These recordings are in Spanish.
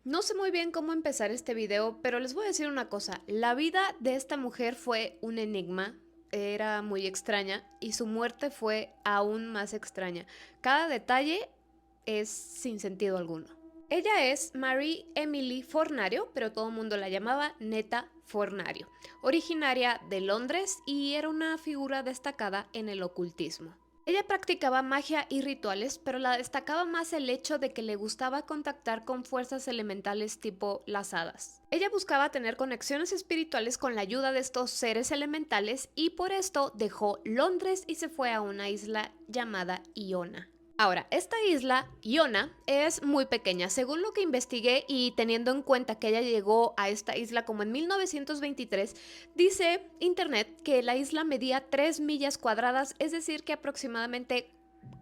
No sé muy bien cómo empezar este video, pero les voy a decir una cosa. La vida de esta mujer fue un enigma, era muy extraña y su muerte fue aún más extraña. Cada detalle es sin sentido alguno. Ella es Mary Emily Fornario, pero todo el mundo la llamaba Netta Fornario, originaria de Londres y era una figura destacada en el ocultismo. Ella practicaba magia y rituales, pero la destacaba más el hecho de que le gustaba contactar con fuerzas elementales tipo las hadas. Ella buscaba tener conexiones espirituales con la ayuda de estos seres elementales y por esto dejó Londres y se fue a una isla llamada Iona. Ahora, esta isla, Iona, es muy pequeña. Según lo que investigué y teniendo en cuenta que ella llegó a esta isla como en 1923, dice internet que la isla medía 3 millas cuadradas, es decir, que aproximadamente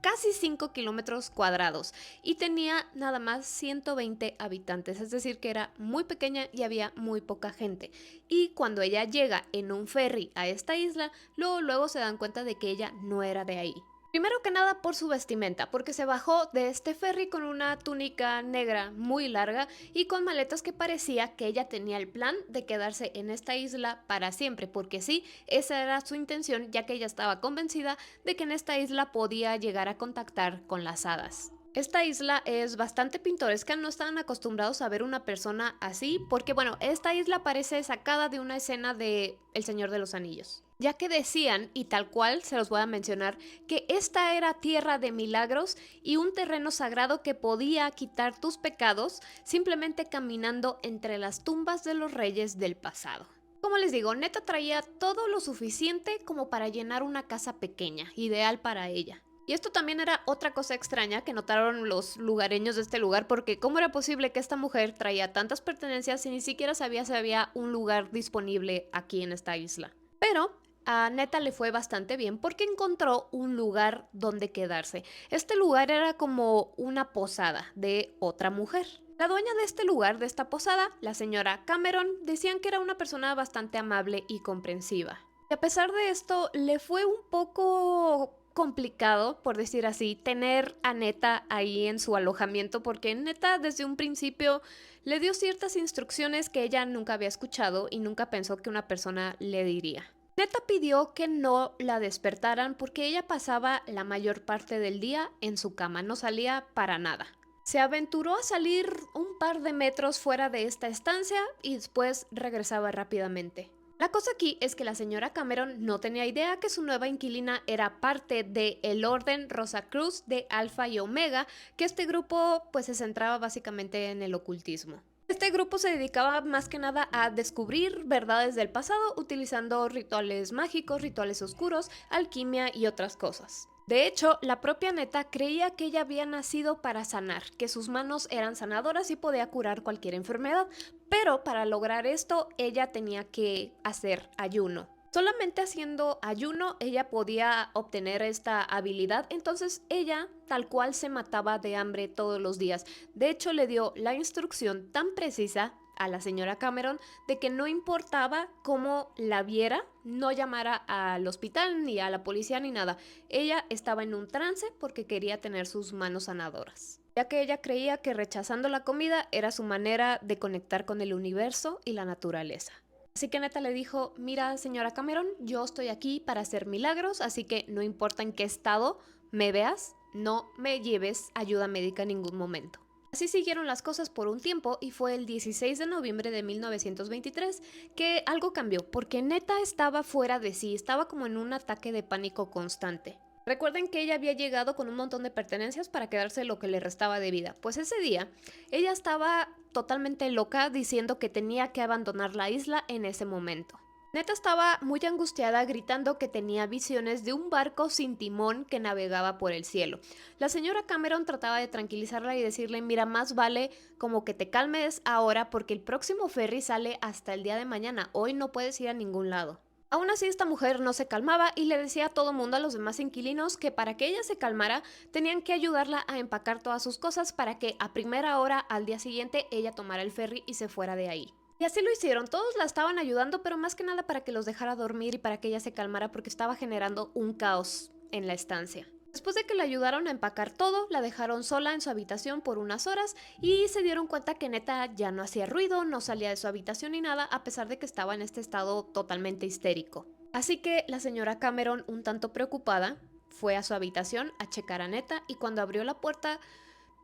casi 5 kilómetros cuadrados y tenía nada más 120 habitantes, es decir, que era muy pequeña y había muy poca gente. Y cuando ella llega en un ferry a esta isla, luego se dan cuenta de que ella no era de ahí. Primero que nada por su vestimenta, porque se bajó de este ferry con una túnica negra muy larga y con maletas que parecía que ella tenía el plan de quedarse en esta isla para siempre, porque sí, esa era su intención, ya que ella estaba convencida de que en esta isla podía llegar a contactar con las hadas. Esta isla es bastante pintoresca, no estaban acostumbrados a ver una persona así, porque bueno, esta isla parece sacada de una escena de El Señor de los Anillos. Ya que decían, y tal cual se los voy a mencionar, que esta era tierra de milagros y un terreno sagrado que podía quitar tus pecados simplemente caminando entre las tumbas de los reyes del pasado. Como les digo, Neta traía todo lo suficiente como para llenar una casa pequeña, ideal para ella. Y esto también era otra cosa extraña que notaron los lugareños de este lugar, porque ¿cómo era posible que esta mujer traía tantas pertenencias y ni siquiera sabía si había un lugar disponible aquí en esta isla? Pero a Neta le fue bastante bien porque encontró un lugar donde quedarse. Este lugar era como una posada de otra mujer. La dueña de este lugar, de esta posada, la señora Cameron, decían que era una persona bastante amable y comprensiva. Y a pesar de esto, le fue un poco complicado, por decir así, tener a Neta ahí en su alojamiento, porque Neta desde un principio le dio ciertas instrucciones que ella nunca había escuchado y nunca pensó que una persona le diría. Neta pidió que no la despertaran porque ella pasaba la mayor parte del día en su cama, no salía para nada. Se aventuró a salir un par de metros fuera de esta estancia y después regresaba rápidamente. La cosa aquí es que la señora Cameron no tenía idea que su nueva inquilina era parte de el Orden Rosacruz de Alfa y Omega, que este grupo pues se centraba básicamente en el ocultismo. Este grupo se dedicaba más que nada a descubrir verdades del pasado utilizando rituales mágicos, rituales oscuros, alquimia y otras cosas. De hecho, la propia Neta creía que ella había nacido para sanar, que sus manos eran sanadoras y podía curar cualquier enfermedad, pero para lograr esto ella tenía que hacer ayuno. Solamente haciendo ayuno ella podía obtener esta habilidad, entonces ella tal cual se mataba de hambre todos los días. De hecho, le dio la instrucción tan precisa a la señora Cameron de que no importaba cómo la viera, no llamara al hospital ni a la policía ni nada. Ella estaba en un trance porque quería tener sus manos sanadoras, ya que ella creía que rechazando la comida era su manera de conectar con el universo y la naturaleza. Así que Neta le dijo, mira señora Cameron, yo estoy aquí para hacer milagros, así que no importa en qué estado me veas, no me lleves ayuda médica en ningún momento. Así siguieron las cosas por un tiempo y fue el 16 de noviembre de 1923 que algo cambió, porque Neta estaba fuera de sí, estaba como en un ataque de pánico constante. Recuerden que ella había llegado con un montón de pertenencias para quedarse lo que le restaba de vida. Pues ese día, ella estaba totalmente loca diciendo que tenía que abandonar la isla en ese momento. Neta estaba muy angustiada gritando que tenía visiones de un barco sin timón que navegaba por el cielo. La señora Cameron trataba de tranquilizarla y decirle, mira, más vale como que te calmes ahora porque el próximo ferry sale hasta el día de mañana, hoy no puedes ir a ningún lado. Aún así esta mujer no se calmaba y le decía a todo mundo, a los demás inquilinos, que para que ella se calmara tenían que ayudarla a empacar todas sus cosas para que a primera hora al día siguiente ella tomara el ferry y se fuera de ahí. Y así lo hicieron, todos la estaban ayudando, pero más que nada para que los dejara dormir y para que ella se calmara porque estaba generando un caos en la estancia. Después de que la ayudaron a empacar todo, la dejaron sola en su habitación por unas horas y se dieron cuenta que neta ya no hacía ruido, no salía de su habitación ni nada, a pesar de que estaba en este estado totalmente histérico. Así que la señora Cameron, un tanto preocupada, fue a su habitación a checar a neta y cuando abrió la puerta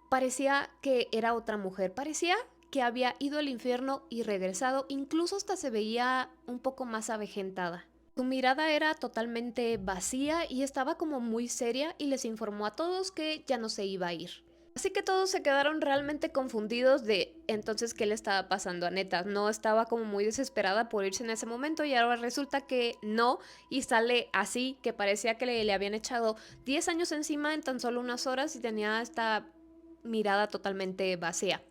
parecía que era otra mujer, parecía que había ido al infierno y regresado, incluso hasta se veía un poco más avejentada. Su mirada era totalmente vacía y estaba como muy seria y les informó a todos que ya no se iba a ir. Así que todos se quedaron realmente confundidos de entonces qué le estaba pasando a neta. No estaba como muy desesperada por irse en ese momento y ahora resulta que no y sale así, que parecía que le habían echado 10 años encima en tan solo unas horas y tenía esta mirada totalmente vacía.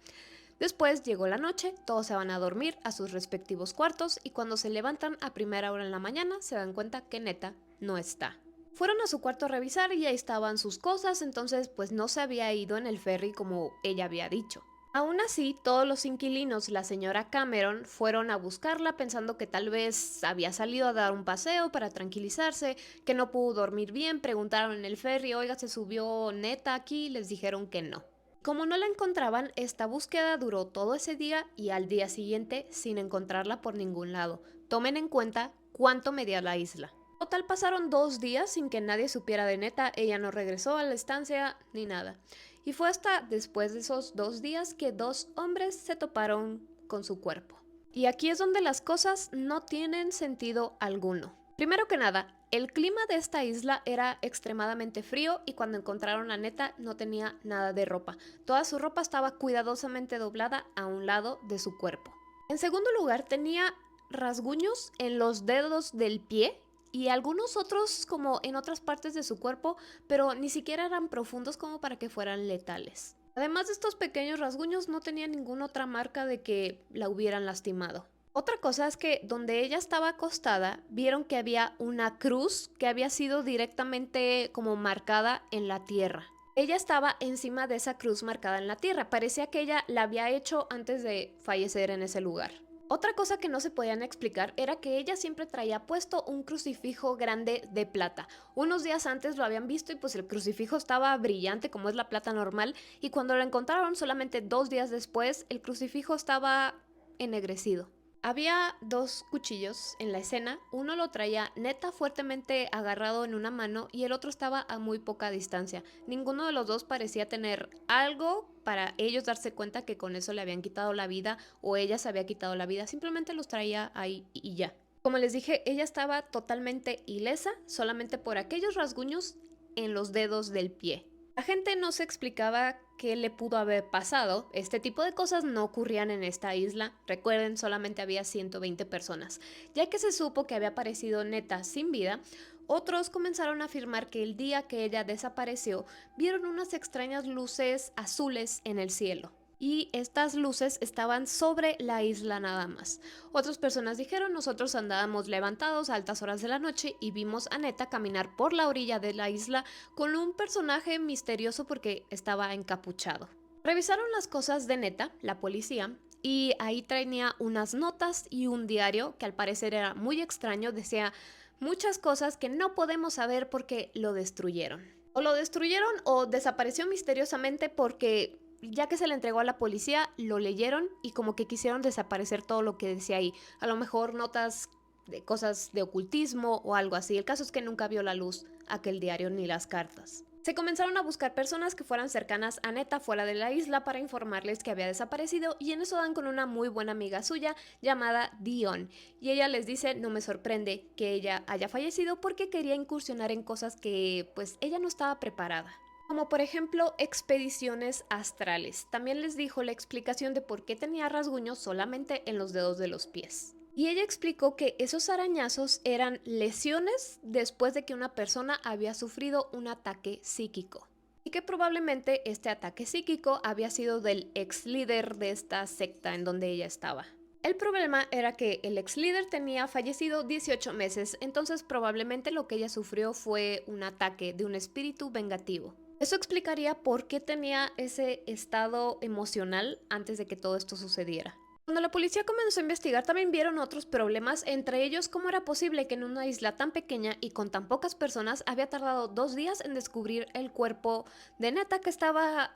Después llegó la noche, todos se van a dormir a sus respectivos cuartos y cuando se levantan a primera hora en la mañana se dan cuenta que neta no está. Fueron a su cuarto a revisar y ahí estaban sus cosas, entonces pues no se había ido en el ferry como ella había dicho. Aún así, todos los inquilinos, la señora Cameron, fueron a buscarla pensando que tal vez había salido a dar un paseo para tranquilizarse, que no pudo dormir bien, preguntaron en el ferry, oiga, ¿se subió neta aquí? Les dijeron que no. Como no la encontraban, esta búsqueda duró todo ese día y al día siguiente sin encontrarla por ningún lado. Tomen en cuenta cuánto medía la isla. Total pasaron 2 días sin que nadie supiera de neta, ella no regresó a la estancia ni nada. Y fue hasta después de esos 2 días que 2 hombres se toparon con su cuerpo. Y aquí es donde las cosas no tienen sentido alguno. Primero que nada, el clima de esta isla era extremadamente frío y cuando encontraron a neta no tenía nada de ropa. Toda su ropa estaba cuidadosamente doblada a un lado de su cuerpo. En segundo lugar, tenía rasguños en los dedos del pie y algunos otros como en otras partes de su cuerpo, pero ni siquiera eran profundos como para que fueran letales. Además de estos pequeños rasguños, no tenía ninguna otra marca de que la hubieran lastimado. Otra cosa es que donde ella estaba acostada, vieron que había una cruz que había sido directamente como marcada en la tierra. Ella estaba encima de esa cruz marcada en la tierra. Parecía que ella la había hecho antes de fallecer en ese lugar. Otra cosa que no se podían explicar era que ella siempre traía puesto un crucifijo grande de plata. Unos días antes lo habían visto y pues el crucifijo estaba brillante como es la plata normal y cuando lo encontraron solamente 2 días después el crucifijo estaba ennegrecido. Había 2 cuchillos en la escena, uno lo traía neta fuertemente agarrado en una mano y el otro estaba a muy poca distancia. Ninguno de los dos parecía tener algo para ellos darse cuenta que con eso le habían quitado la vida o ella se había quitado la vida, simplemente los traía ahí y ya. Como les dije, ella estaba totalmente ilesa, solamente por aquellos rasguños en los dedos del pie. La gente no se explicaba qué le pudo haber pasado. Este tipo de cosas no ocurrían en esta isla. Recuerden, solamente había 120 personas. Ya que se supo que había aparecido neta sin vida, otros comenzaron a afirmar que el día que ella desapareció, vieron unas extrañas luces azules en el cielo. Y estas luces estaban sobre la isla nada más. Otras personas dijeron, nosotros andábamos levantados a altas horas de la noche y vimos a neta caminar por la orilla de la isla con un personaje misterioso porque estaba encapuchado. Revisaron las cosas de neta, la policía, y ahí traía unas notas y un diario que al parecer era muy extraño, decía muchas cosas que no podemos saber porque lo destruyeron. O lo destruyeron o desapareció misteriosamente porque ya que se le entregó a la policía, lo leyeron y como que quisieron desaparecer todo lo que decía ahí. A lo mejor notas de cosas de ocultismo o algo así. El caso es que nunca vio la luz aquel diario ni las cartas. Se comenzaron a buscar personas que fueran cercanas a neta fuera de la isla para informarles que había desaparecido y en eso dan con una muy buena amiga suya llamada Dion. Y ella les dice, no me sorprende que ella haya fallecido porque quería incursionar en cosas que pues ella no estaba preparada. Como por ejemplo expediciones astrales. También les dijo la explicación de por qué tenía rasguños solamente en los dedos de los pies. Y ella explicó que esos arañazos eran lesiones después de que una persona había sufrido un ataque psíquico. Y que probablemente este ataque psíquico había sido del ex líder de esta secta en donde ella estaba. El problema era que el ex líder tenía fallecido 18 meses, entonces probablemente lo que ella sufrió fue un ataque de un espíritu vengativo. Eso explicaría por qué tenía ese estado emocional antes de que todo esto sucediera. Cuando la policía comenzó a investigar, también vieron otros problemas, entre ellos cómo era posible que en una isla tan pequeña y con tan pocas personas había tardado 2 días en descubrir el cuerpo de Neta, que estaba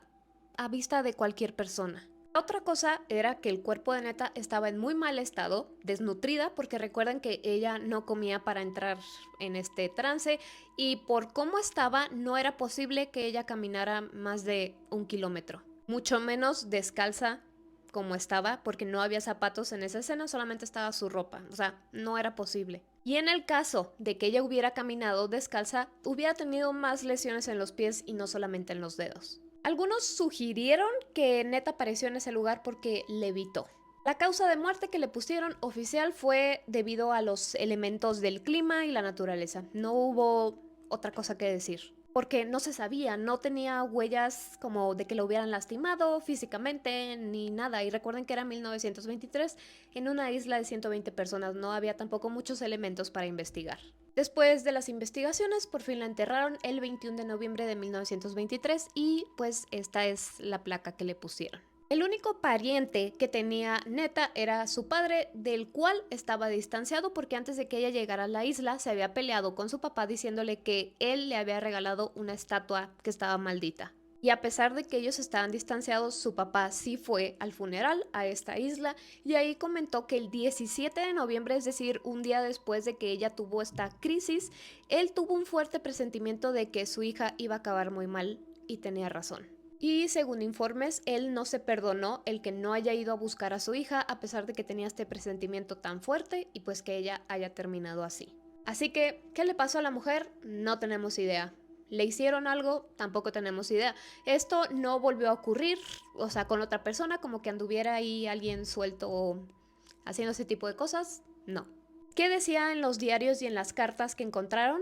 a vista de cualquier persona. Otra cosa era que el cuerpo de Neta estaba en muy mal estado, desnutrida, porque recuerden que ella no comía para entrar en este trance, y por cómo estaba no era posible que ella caminara más de 1 kilómetro, mucho menos descalza como estaba, porque no había zapatos en esa escena, solamente estaba su ropa, o sea, no era posible. Y en el caso de que ella hubiera caminado descalza, hubiera tenido más lesiones en los pies y no solamente en los dedos. Algunos sugirieron que Neta apareció en ese lugar porque levitó. La causa de muerte que le pusieron oficial fue debido a los elementos del clima y la naturaleza. No hubo otra cosa que decir, porque no se sabía, no tenía huellas como de que lo hubieran lastimado físicamente ni nada. Y recuerden que era 1923 en una isla de 120 personas, no había tampoco muchos elementos para investigar. Después de las investigaciones, por fin la enterraron el 21 de noviembre de 1923 y pues esta es la placa que le pusieron. El único pariente que tenía Neta era su padre, del cual estaba distanciado porque antes de que ella llegara a la isla se había peleado con su papá diciéndole que él le había regalado una estatua que estaba maldita. Y a pesar de que ellos estaban distanciados, su papá sí fue al funeral a esta isla y ahí comentó que el 17 de noviembre, es decir, un día después de que ella tuvo esta crisis, él tuvo un fuerte presentimiento de que su hija iba a acabar muy mal y tenía razón. Y según informes, él no se perdonó el que no haya ido a buscar a su hija a pesar de que tenía este presentimiento tan fuerte y pues que ella haya terminado así. Así que, ¿qué le pasó a la mujer? No tenemos idea. ¿Le hicieron algo? Tampoco tenemos idea. Esto no volvió a ocurrir, o sea, con otra persona, como que anduviera ahí alguien suelto haciendo ese tipo de cosas. No. ¿Qué decía en los diarios y en las cartas que encontraron?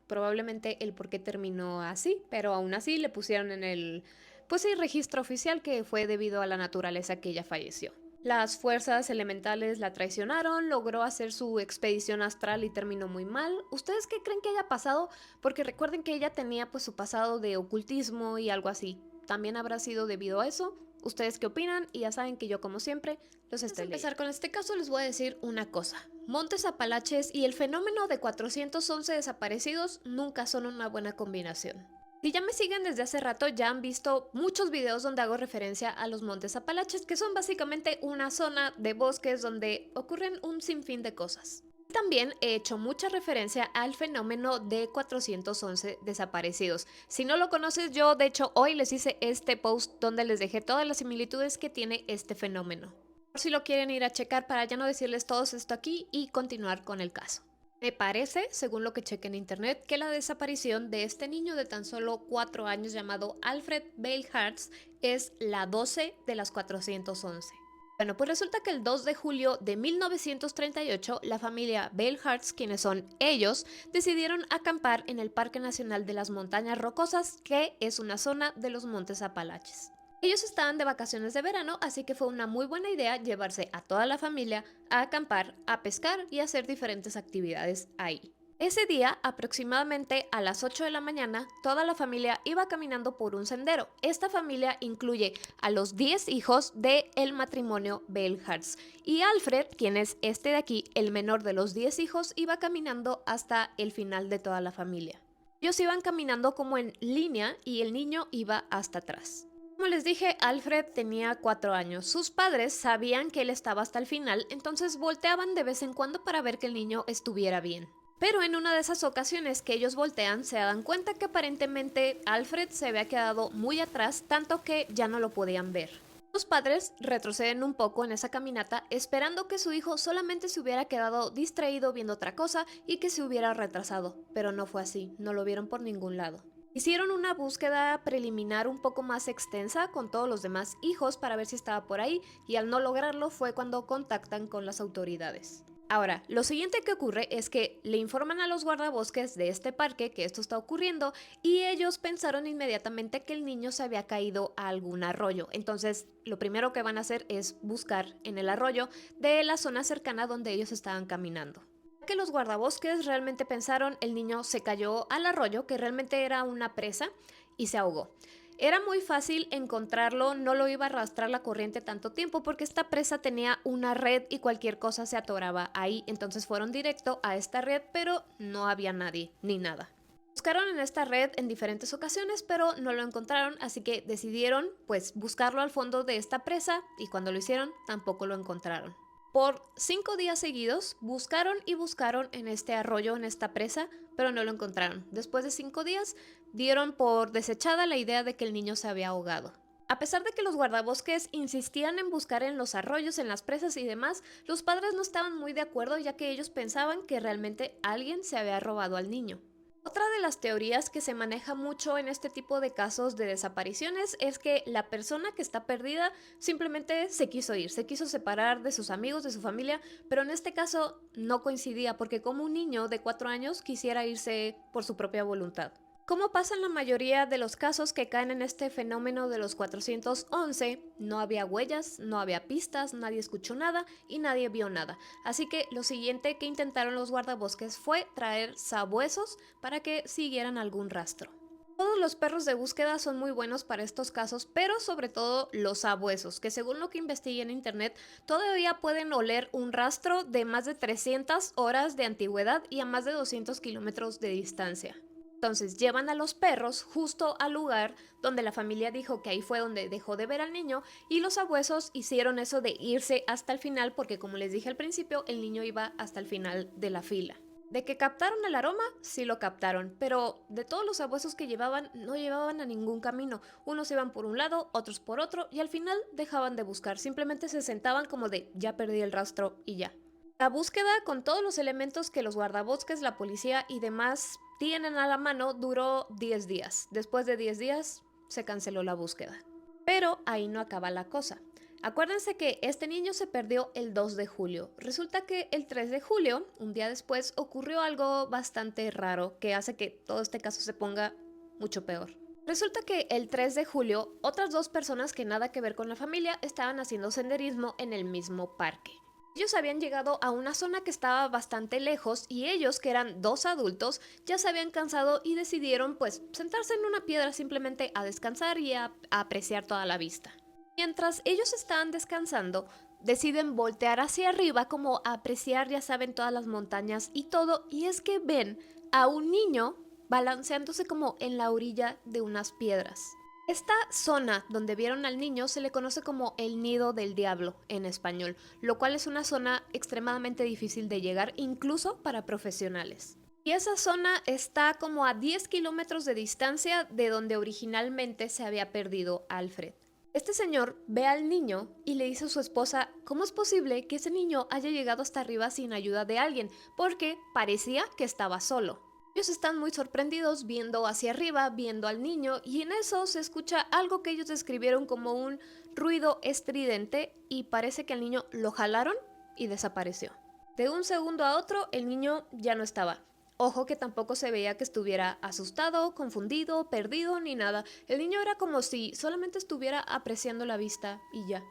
Probablemente el por qué terminó así, pero aún así le pusieron en el, pues sí, registro oficial que fue debido a la naturaleza que ella falleció. Las fuerzas elementales la traicionaron, logró hacer su expedición astral y terminó muy mal. ¿Ustedes qué creen que haya pasado? Porque recuerden que ella tenía pues su pasado de ocultismo y algo así. ¿También habrá sido debido a eso? ¿Ustedes qué opinan? Y ya saben que yo, como siempre, los estoy leyendo. Antes de empezar con este caso, les voy a decir una cosa. Montes Apalaches y el fenómeno de 411 desaparecidos nunca son una buena combinación. Si ya me siguen desde hace rato, ya han visto muchos videos donde hago referencia a los Montes Apalaches, que son básicamente una zona de bosques donde ocurren un sinfín de cosas. También he hecho mucha referencia al fenómeno de 411 desaparecidos. Si no lo conoces, yo de hecho hoy les hice este post donde les dejé todas las similitudes que tiene este fenómeno. Por si lo quieren ir a checar para ya no decirles todo esto aquí y continuar con el caso. Me parece, según lo que chequé en internet, que la desaparición de este niño de tan solo 4 años llamado Alfred Bale Hartz es la 12 de las 411. Bueno, pues resulta que el 2 de julio de 1938, la familia Bale Hartz, quienes son ellos, decidieron acampar en el Parque Nacional de las Montañas Rocosas, que es una zona de los Montes Apalaches. Ellos estaban de vacaciones de verano, así que fue una muy buena idea llevarse a toda la familia a acampar, a pescar y a hacer diferentes actividades ahí. Ese día, aproximadamente a las 8 de la mañana, toda la familia iba caminando por un sendero. Esta familia incluye a los 10 hijos del matrimonio Bale Hartz. Y Alfred, quien es este de aquí, el menor de los 10 hijos, iba caminando hasta el final de toda la familia. Ellos iban caminando como en línea y el niño iba hasta atrás. Como les dije, Alfred tenía 4 años. Sus padres sabían que él estaba hasta el final, entonces volteaban de vez en cuando para ver que el niño estuviera bien. Pero en una de esas ocasiones que ellos voltean, se dan cuenta que aparentemente Alfred se había quedado muy atrás, tanto que ya no lo podían ver. Los padres retroceden un poco en esa caminata, esperando que su hijo solamente se hubiera quedado distraído viendo otra cosa y que se hubiera retrasado, pero no fue así, no lo vieron por ningún lado. Hicieron una búsqueda preliminar un poco más extensa con todos los demás hijos para ver si estaba por ahí, y al no lograrlo fue cuando contactan con las autoridades. Ahora, lo siguiente que ocurre es que le informan a los guardabosques de este parque que esto está ocurriendo y ellos pensaron inmediatamente que el niño se había caído a algún arroyo. Entonces, lo primero que van a hacer es buscar en el arroyo de la zona cercana donde ellos estaban caminando. Que los guardabosques realmente pensaron el niño se cayó al arroyo, que realmente era una presa, y se ahogó. Era muy fácil encontrarlo, no lo iba a arrastrar la corriente tanto tiempo porque esta presa tenía una red y cualquier cosa se atoraba ahí, entonces fueron directo a esta red, pero no había nadie ni nada. Buscaron en esta red en diferentes ocasiones, pero no lo encontraron, así que decidieron pues buscarlo al fondo de esta presa y cuando lo hicieron tampoco lo encontraron. Por 5 días seguidos buscaron y buscaron en este arroyo, en esta presa, pero no lo encontraron. Después de 5 días dieron por desechada la idea de que el niño se había ahogado. A pesar de que los guardabosques insistían en buscar en los arroyos, en las presas y demás, los padres no estaban muy de acuerdo ya que ellos pensaban que realmente alguien se había robado al niño. Otra de las teorías que se maneja mucho en este tipo de casos de desapariciones es que la persona que está perdida simplemente se quiso ir, se quiso separar de sus amigos, de su familia, pero en este caso no coincidía porque como un niño de 4 años quisiera irse por su propia voluntad. Como pasa en la mayoría de los casos que caen en este fenómeno de los 411, no había huellas, no había pistas, nadie escuchó nada y nadie vio nada. Así que lo siguiente que intentaron los guardabosques fue traer sabuesos para que siguieran algún rastro. Todos los perros de búsqueda son muy buenos para estos casos, pero sobre todo los sabuesos, que según lo que investigué en internet, todavía pueden oler un rastro de más de 300 horas de antigüedad y a más de 200 kilómetros de distancia. Entonces llevan a los perros justo al lugar donde la familia dijo que ahí fue donde dejó de ver al niño y los abuesos hicieron eso de irse hasta el final porque como les dije al principio, el niño iba hasta el final de la fila. De que captaron el aroma, sí lo captaron, pero de todos los abuesos que llevaban, no llevaban a ningún camino. Unos iban por un lado, otros por otro y al final dejaban de buscar, simplemente se sentaban como de ya perdí el rastro y ya. La búsqueda con todos los elementos que los guardabosques, la policía y demás tienen a la mano duró 10 días. Después de 10 días se canceló la búsqueda. Pero ahí no acaba la cosa. Acuérdense que este niño se perdió el 2 de julio. Resulta que el 3 de julio, un día después, ocurrió algo bastante raro que hace que todo este caso se ponga mucho peor. Resulta que el 3 de julio, otras 2 personas que nada que ver con la familia estaban haciendo senderismo en el mismo parque. Ellos habían llegado a una zona que estaba bastante lejos y ellos, que eran 2 adultos, ya se habían cansado y decidieron pues sentarse en una piedra simplemente a descansar y a apreciar toda la vista. Mientras ellos estaban descansando, deciden voltear hacia arriba como a apreciar, ya saben, todas las montañas y todo, y es que ven a un niño balanceándose como en la orilla de unas piedras. Esta zona donde vieron al niño se le conoce como el nido del diablo en español, lo cual es una zona extremadamente difícil de llegar incluso para profesionales. Y esa zona está como a 10 kilómetros de distancia de donde originalmente se había perdido Alfred. Este señor ve al niño y le dice a su esposa, ¿cómo es posible que ese niño haya llegado hasta arriba sin ayuda de alguien? Porque parecía que estaba solo. Ellos están muy sorprendidos viendo hacia arriba, viendo al niño, y en eso se escucha algo que ellos describieron como un ruido estridente y parece que al niño lo jalaron y desapareció. De un segundo a otro, el niño ya no estaba. Ojo que tampoco se veía que estuviera asustado, confundido, perdido ni nada. El niño era como si solamente estuviera apreciando la vista y ya.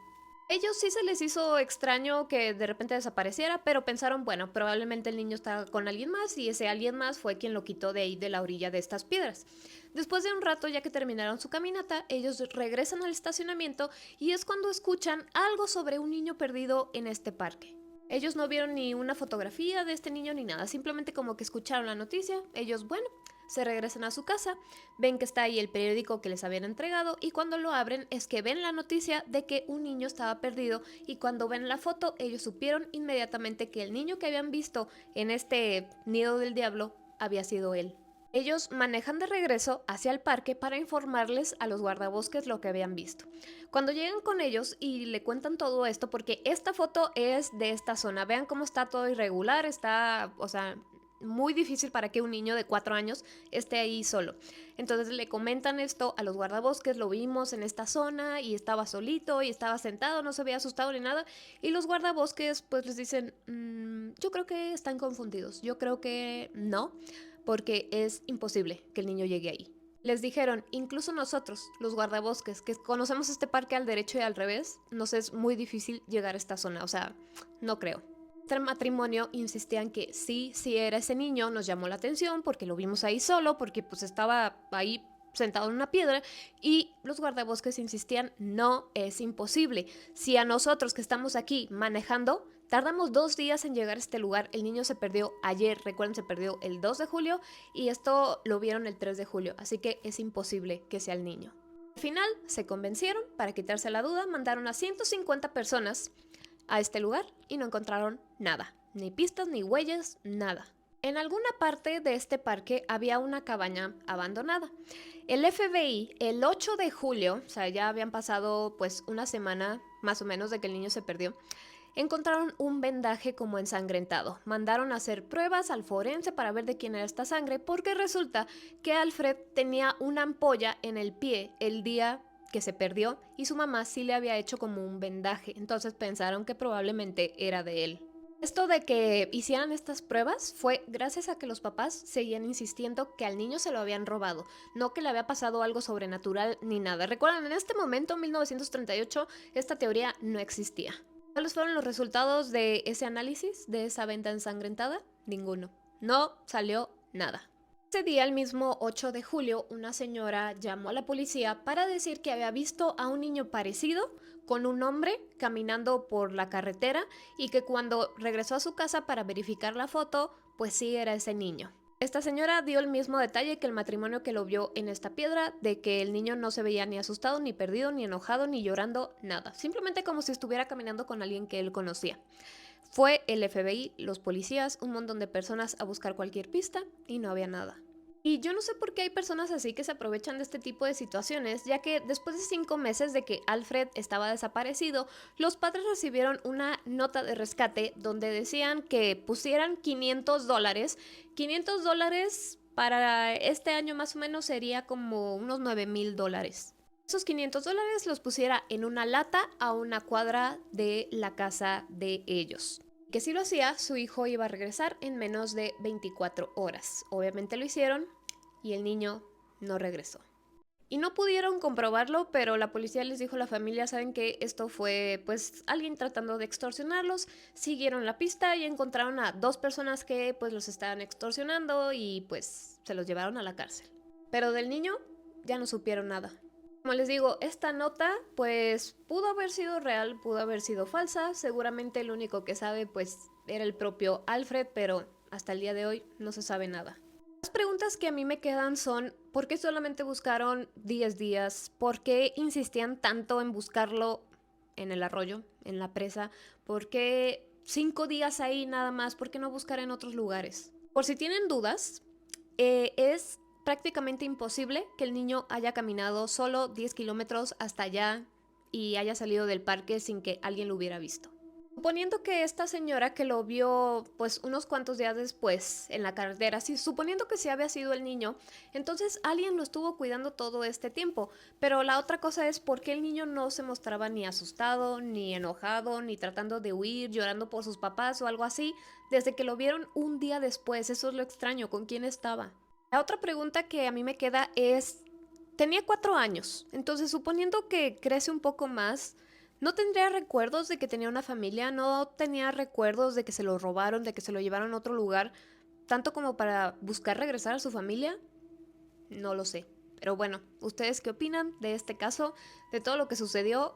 Ellos sí se les hizo extraño que de repente desapareciera, pero pensaron, bueno, probablemente el niño estaba con alguien más y ese alguien más fue quien lo quitó de ahí de la orilla de estas piedras. Después de un rato, ya que terminaron su caminata, ellos regresan al estacionamiento y es cuando escuchan algo sobre un niño perdido en este parque. Ellos no vieron ni una fotografía de este niño ni nada, simplemente como que escucharon la noticia, ellos, bueno, se regresan a su casa, ven que está ahí el periódico que les habían entregado y cuando lo abren es que ven la noticia de que un niño estaba perdido y cuando ven la foto ellos supieron inmediatamente que el niño que habían visto en este nido del diablo había sido él. Ellos manejan de regreso hacia el parque para informarles a los guardabosques lo que habían visto. Cuando llegan con ellos y le cuentan todo esto, porque esta foto es de esta zona, vean cómo está todo irregular, está, o sea, muy difícil para que un niño de 4 años esté ahí solo. Entonces le comentan esto a los guardabosques, lo vimos en esta zona y estaba solito y estaba sentado, no se había asustado ni nada. Y los guardabosques pues les dicen, yo creo que están confundidos, yo creo que no, porque es imposible que el niño llegue ahí. Les dijeron, incluso nosotros, los guardabosques, que conocemos este parque al derecho y al revés, nos es muy difícil llegar a esta zona, o sea, no creo. Este matrimonio insistían que sí era ese niño, nos llamó la atención porque lo vimos ahí solo, porque pues estaba ahí sentado en una piedra, y los guardabosques insistían, no es imposible. Si a nosotros que estamos aquí manejando, tardamos 2 días en llegar a este lugar, el niño se perdió ayer, recuerden, se perdió el 2 de julio y esto lo vieron el 3 de julio, así que es imposible que sea el niño. Al final se convencieron, para quitarse la duda, mandaron a 150 personas a este lugar y no encontraron nada, ni pistas, ni huellas, nada. En alguna parte de este parque había una cabaña abandonada. El FBI, el 8 de julio, o sea, ya habían pasado pues una semana más o menos de que el niño se perdió, encontraron un vendaje como ensangrentado. Mandaron a hacer pruebas al forense para ver de quién era esta sangre, porque resulta que Alfred tenía una ampolla en el pie el día que se perdió y su mamá sí le había hecho como un vendaje, entonces pensaron que probablemente era de él. Esto de que hicieran estas pruebas fue gracias a que los papás seguían insistiendo que al niño se lo habían robado, no que le había pasado algo sobrenatural ni nada. Recuerdan, en este momento, en 1938, esta teoría no existía. ¿Cuáles fueron los resultados de ese análisis, de esa venta ensangrentada? Ninguno. No salió nada. Ese día, el mismo 8 de julio, una señora llamó a la policía para decir que había visto a un niño parecido con un hombre caminando por la carretera y que cuando regresó a su casa para verificar la foto, pues sí era ese niño. Esta señora dio el mismo detalle que el matrimonio que lo vio en esta piedra, de que el niño no se veía ni asustado, ni perdido, ni enojado, ni llorando, nada. Simplemente como si estuviera caminando con alguien que él conocía. Fue el FBI, los policías, un montón de personas a buscar cualquier pista y no había nada. Y yo no sé por qué hay personas así que se aprovechan de este tipo de situaciones, ya que después de 5 meses de que Alfred estaba desaparecido, los padres recibieron una nota de rescate donde decían que pusieran $500. $500 para este año más o menos sería como unos $9,000. Esos $500 los pusiera en una lata a una cuadra de la casa de ellos. Que si lo hacía, su hijo iba a regresar en menos de 24 horas. Obviamente lo hicieron y el niño no regresó. Y no pudieron comprobarlo, pero la policía les dijo a la familia, saben que esto fue pues alguien tratando de extorsionarlos. Siguieron la pista y encontraron a 2 personas que pues los estaban extorsionando y pues se los llevaron a la cárcel. Pero del niño ya no supieron nada. Como les digo, esta nota pues pudo haber sido real, pudo haber sido falsa, seguramente el único que sabe pues era el propio Alfred, pero hasta el día de hoy no se sabe nada. Las preguntas que a mí me quedan son, ¿por qué solamente buscaron 10 días? ¿Por qué insistían tanto en buscarlo en el arroyo, en la presa? ¿Por qué 5 días ahí nada más? ¿Por qué no buscar en otros lugares? Por si tienen dudas, es prácticamente imposible que el niño haya caminado solo 10 kilómetros hasta allá y haya salido del parque sin que alguien lo hubiera visto. Suponiendo que esta señora que lo vio pues unos cuantos días después en la carretera, suponiendo que sí había sido el niño, entonces alguien lo estuvo cuidando todo este tiempo. Pero la otra cosa es por qué el niño no se mostraba ni asustado, ni enojado, ni tratando de huir, llorando por sus papás o algo así, desde que lo vieron un día después. Eso es lo extraño, ¿con quién estaba? La otra pregunta que a mí me queda es, tenía 4 años, entonces suponiendo que crece un poco más, ¿no tendría recuerdos de que tenía una familia? ¿No tenía recuerdos de que se lo robaron, de que se lo llevaron a otro lugar, tanto como para buscar regresar a su familia? No lo sé. Pero bueno, ¿ustedes qué opinan de este caso, de todo lo que sucedió?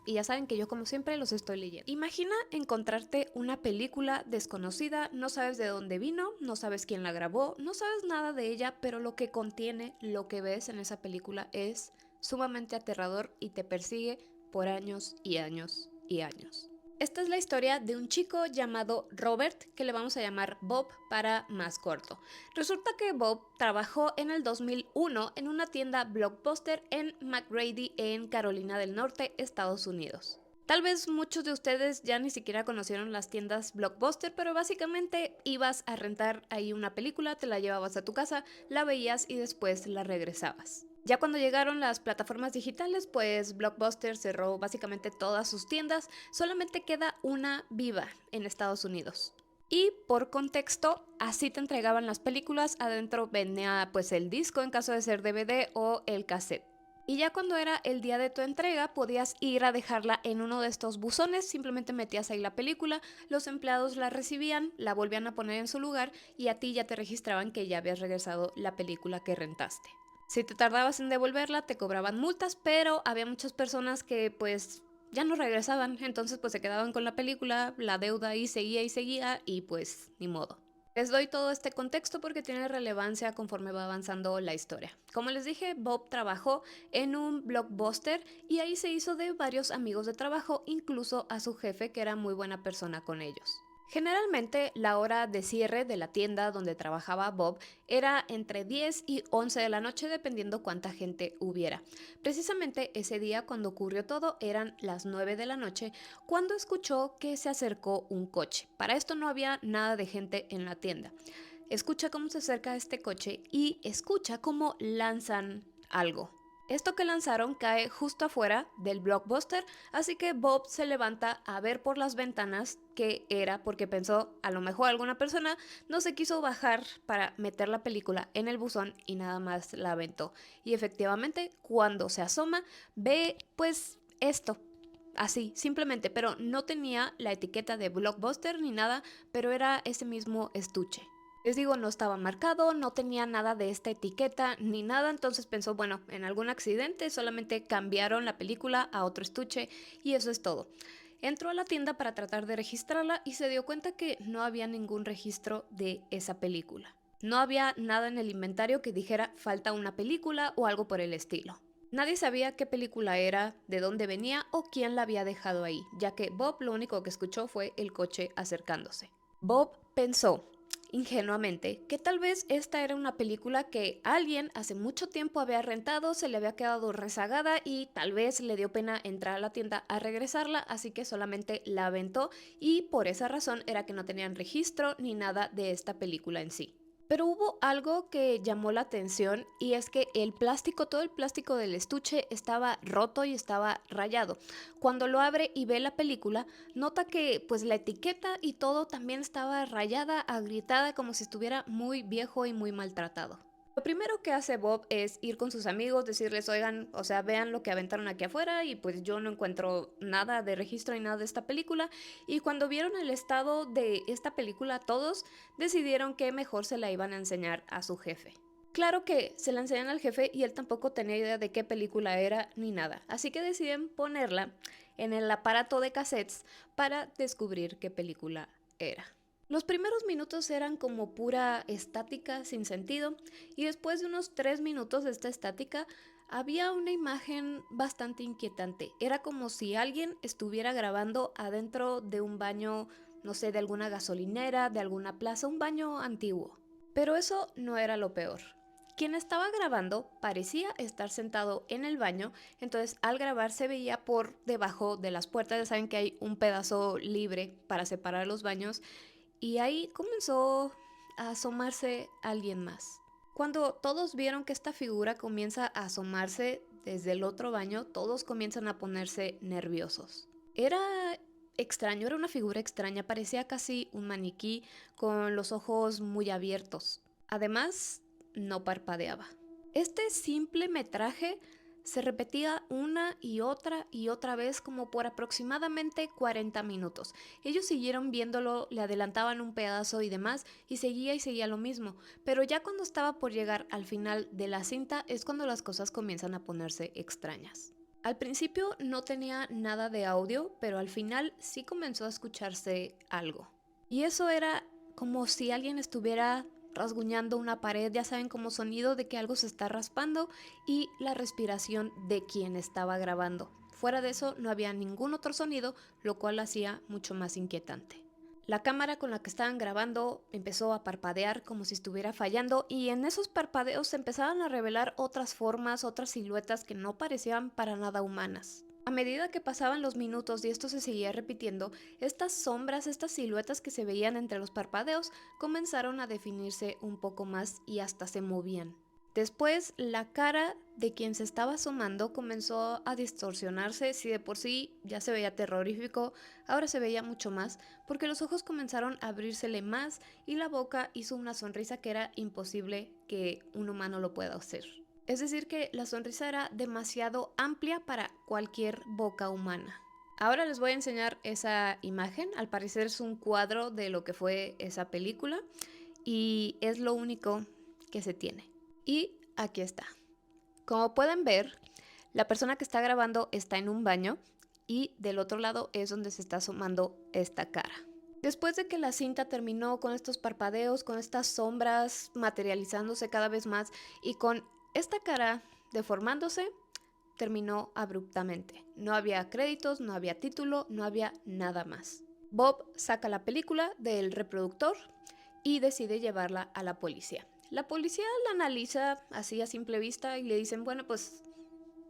Y ya saben que yo como siempre los estoy leyendo. Imagina encontrarte una película desconocida, no sabes de dónde vino, no sabes quién la grabó, no sabes nada de ella, pero lo que contiene, lo que ves en esa película es sumamente aterrador y te persigue por años y años y años. Esta es la historia de un chico llamado Robert, que le vamos a llamar Bob para más corto. Resulta que Bob trabajó en el 2001 en una tienda Blockbuster en McGrady, en Carolina del Norte, Estados Unidos. Tal vez muchos de ustedes ya ni siquiera conocieron las tiendas Blockbuster, pero básicamente ibas a rentar ahí una película, te la llevabas a tu casa, la veías y después la regresabas. Ya cuando llegaron las plataformas digitales, pues Blockbuster cerró básicamente todas sus tiendas, solamente queda una viva en Estados Unidos. Y por contexto, así te entregaban las películas, adentro venía pues el disco en caso de ser DVD o el cassette. Y ya cuando era el día de tu entrega, podías ir a dejarla en uno de estos buzones, simplemente metías ahí la película, los empleados la recibían, la volvían a poner en su lugar y a ti ya te registraban que ya habías regresado la película que rentaste. Si te tardabas en devolverla, te cobraban multas, pero había muchas personas que pues ya no regresaban, entonces pues se quedaban con la película, la deuda ahí seguía y pues ni modo. Les doy todo este contexto porque tiene relevancia conforme va avanzando la historia. Como les dije, Bob trabajó en un Blockbuster y ahí se hizo de varios amigos de trabajo, incluso a su jefe que era muy buena persona con ellos. Generalmente la hora de cierre de la tienda donde trabajaba Bob era entre 10 y 11 de la noche dependiendo cuánta gente hubiera. Precisamente ese día cuando ocurrió todo eran las 9 de la noche cuando escuchó que se acercó un coche. Para esto no había nada de gente en la tienda. Escucha cómo se acerca este coche y escucha cómo lanzan algo. Esto que lanzaron cae justo afuera del Blockbuster, así que Bob se levanta a ver por las ventanas qué era porque pensó a lo mejor alguna persona no se quiso bajar para meter la película en el buzón y nada más la aventó. Y efectivamente, cuando se asoma, ve pues esto. Así, simplemente, pero no tenía la etiqueta de Blockbuster ni nada, pero era ese mismo estuche. Les digo, no estaba marcado, no tenía nada de esta etiqueta ni nada, entonces pensó, bueno, en algún accidente solamente cambiaron la película a otro estuche y eso es todo. Entró a la tienda para tratar de registrarla y se dio cuenta que no había ningún registro de esa película. No había nada en el inventario que dijera falta una película o algo por el estilo. Nadie sabía qué película era, de dónde venía o quién la había dejado ahí, ya que Bob lo único que escuchó fue el coche acercándose. Bob pensó, ingenuamente, que tal vez esta era una película que alguien hace mucho tiempo había rentado, se le había quedado rezagada y tal vez le dio pena entrar a la tienda a regresarla, así que solamente la aventó y por esa razón era que no tenían registro ni nada de esta película en sí. Pero hubo algo que llamó la atención y es que el plástico, todo el plástico del estuche estaba roto y estaba rayado. Cuando lo abre y ve la película, nota que pues la etiqueta y todo también estaba rayada, agrietada, como si estuviera muy viejo y muy maltratado. Lo primero que hace Bob es ir con sus amigos, decirles, oigan, o sea, vean lo que aventaron aquí afuera y pues yo no encuentro nada de registro ni nada de esta película. Y cuando vieron el estado de esta película todos, decidieron que mejor se la iban a enseñar a su jefe. Claro que se la enseñan al jefe y él tampoco tenía idea de qué película era ni nada, así que deciden ponerla en el aparato de cassettes para descubrir qué película era. Los primeros minutos eran como pura estática sin sentido y después de unos 3 minutos de esta estática había una imagen bastante inquietante. Era como si alguien estuviera grabando adentro de un baño, no sé, de alguna gasolinera, de alguna plaza, un baño antiguo. Pero eso no era lo peor. Quien estaba grabando parecía estar sentado en el baño, entonces al grabar se veía por debajo de las puertas, ya saben que hay un pedazo libre para separar los baños, y ahí comenzó a asomarse alguien más. Cuando todos vieron que esta figura comienza a asomarse desde el otro baño, todos comienzan a ponerse nerviosos. Era extraño, era una figura extraña, parecía casi un maniquí con los ojos muy abiertos. Además, no parpadeaba. Este simple metraje se repetía una y otra vez como por aproximadamente 40 minutos. Ellos siguieron viéndolo, le adelantaban un pedazo y demás, y seguía lo mismo. Pero ya cuando estaba por llegar al final de la cinta es cuando las cosas comienzan a ponerse extrañas. Al principio no tenía nada de audio, pero al final sí comenzó a escucharse algo. Y eso era como si alguien estuviera rasguñando una pared, ya saben, como sonido de que algo se está raspando, y la respiración de quien estaba grabando. Fuera de eso no había ningún otro sonido, lo cual hacía mucho más inquietante. La cámara con la que estaban grabando empezó a parpadear como si estuviera fallando y en esos parpadeos se empezaban a revelar otras formas, otras siluetas que no parecían para nada humanas. A medida que pasaban los minutos y esto se seguía repitiendo, estas sombras, estas siluetas que se veían entre los parpadeos comenzaron a definirse un poco más y hasta se movían. Después, la cara de quien se estaba asomando comenzó a distorsionarse. Si de por sí ya se veía terrorífico, ahora se veía mucho más, porque los ojos comenzaron a abrírsele más y la boca hizo una sonrisa que era imposible que un humano lo pueda hacer. Es decir, que la sonrisa era demasiado amplia para cualquier boca humana. Ahora les voy a enseñar esa imagen. Al parecer es un cuadro de lo que fue esa película y es lo único que se tiene. Y aquí está. Como pueden ver, la persona que está grabando está en un baño y del otro lado es donde se está asomando esta cara. Después de que la cinta terminó con estos parpadeos, con estas sombras materializándose cada vez más y con esta cara deformándose, terminó abruptamente. No había créditos, no había título, no había nada más. Bob saca la película del reproductor y decide llevarla a la policía. La policía la analiza así a simple vista y le dicen, bueno, pues,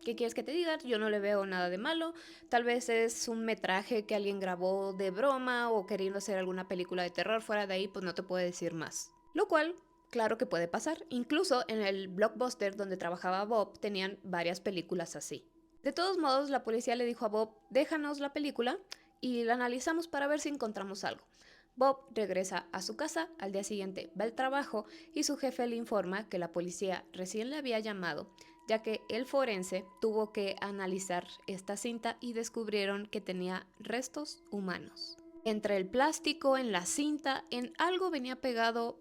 ¿qué quieres que te diga? Yo no le veo nada de malo. Tal vez es un metraje que alguien grabó de broma o queriendo hacer alguna película de terror. Fuera de ahí, pues no te puedo decir más. Lo cual, claro que puede pasar. Incluso en el Blockbuster donde trabajaba Bob tenían varias películas así. De todos modos, la policía le dijo a Bob, déjanos la película y la analizamos para ver si encontramos algo. Bob regresa a su casa, al día siguiente va al trabajo y su jefe le informa que la policía recién le había llamado, ya que el forense tuvo que analizar esta cinta y descubrieron que tenía restos humanos. Entre el plástico, en la cinta, en algo venía pegado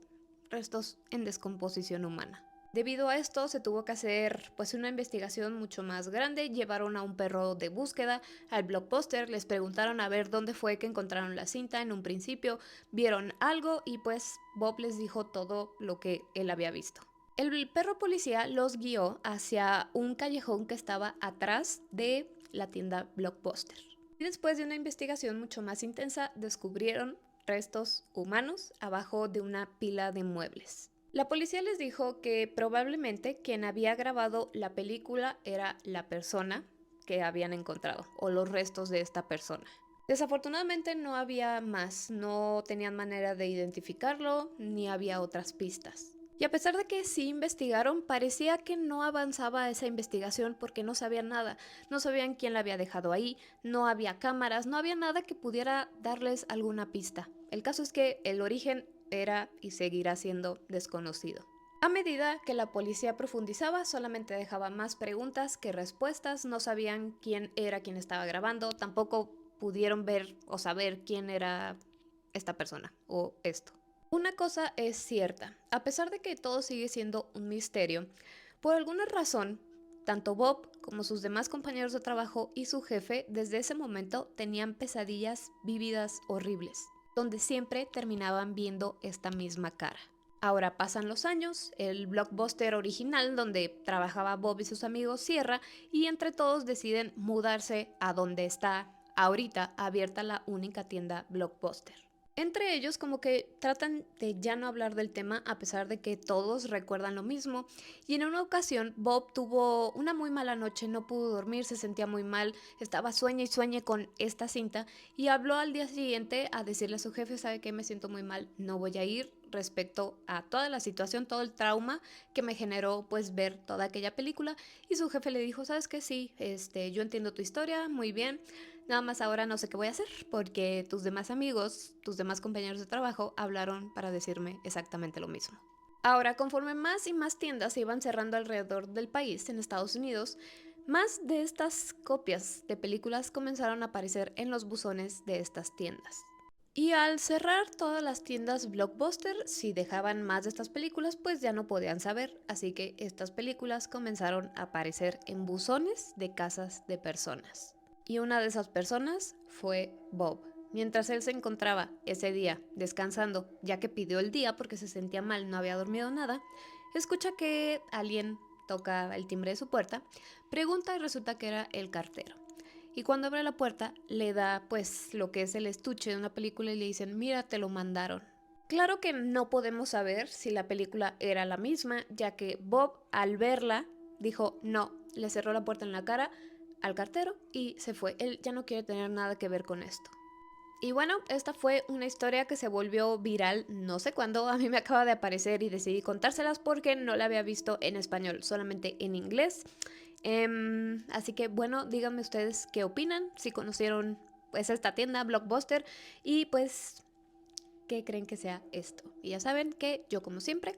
restos en descomposición humana. Debido a esto se tuvo que hacer pues una investigación mucho más grande, llevaron a un perro de búsqueda al Blockbuster, les preguntaron a ver dónde fue que encontraron la cinta en un principio, vieron algo y pues Bob les dijo todo lo que él había visto. El perro policía los guió hacia un callejón que estaba atrás de la tienda Blockbuster. Y después de una investigación mucho más intensa descubrieron restos humanos abajo de una pila de muebles. La policía les dijo que probablemente quien había grabado la película era la persona que habían encontrado o los restos de esta persona. Desafortunadamente no había más, no tenían manera de identificarlo ni había otras pistas. Y a pesar de que sí investigaron, parecía que no avanzaba esa investigación porque no sabían nada. No sabían quién la había dejado ahí, no había cámaras, no había nada que pudiera darles alguna pista. El caso es que el origen era y seguirá siendo desconocido. A medida que la policía profundizaba, solamente dejaba más preguntas que respuestas, no sabían quién era quien estaba grabando, tampoco pudieron ver o saber quién era esta persona o esto. Una cosa es cierta, a pesar de que todo sigue siendo un misterio, por alguna razón, tanto Bob como sus demás compañeros de trabajo y su jefe desde ese momento tenían pesadillas vívidas horribles, donde siempre terminaban viendo esta misma cara. Ahora pasan los años, el Blockbuster original donde trabajaba Bob y sus amigos cierra y entre todos deciden mudarse a donde está ahorita abierta la única tienda Blockbuster. Entre ellos como que tratan de ya no hablar del tema a pesar de que todos recuerdan lo mismo y en una ocasión Bob tuvo una muy mala noche, no pudo dormir, se sentía muy mal, estaba sueñe y sueñe con esta cinta y habló al día siguiente a decirle a su jefe, ¿sabe qué? Me siento muy mal, no voy a ir respecto a toda la situación, todo el trauma que me generó pues ver toda aquella película y su jefe le dijo, ¿sabes qué? Sí, yo entiendo tu historia, muy bien. Nada más ahora no sé qué voy a hacer porque tus demás amigos, tus demás compañeros de trabajo hablaron para decirme exactamente lo mismo. Ahora, conforme más y más tiendas se iban cerrando alrededor del país en Estados Unidos, más de estas copias de películas comenzaron a aparecer en los buzones de estas tiendas. Y al cerrar todas las tiendas Blockbuster, si dejaban más de estas películas, pues ya no podían saber, así que estas películas comenzaron a aparecer en buzones de casas de personas. Y una de esas personas fue Bob. Mientras él se encontraba ese día descansando, ya que pidió el día porque se sentía mal, no había dormido nada, escucha que alguien toca el timbre de su puerta, pregunta y resulta que era el cartero. Y cuando abre la puerta le da pues lo que es el estuche de una película y le dicen, mira, te lo mandaron. Claro que no podemos saber si la película era la misma, ya que Bob al verla dijo no, le cerró la puerta en la cara al cartero y se fue. Él ya no quiere tener nada que ver con esto. Y bueno, esta fue una historia que se volvió viral no sé cuándo, a mí me acaba de aparecer y decidí contárselas porque no la había visto en español, solamente en inglés. Así que bueno, díganme ustedes qué opinan, si conocieron pues esta tienda Blockbuster y pues qué creen que sea esto. Y ya saben que yo como siempre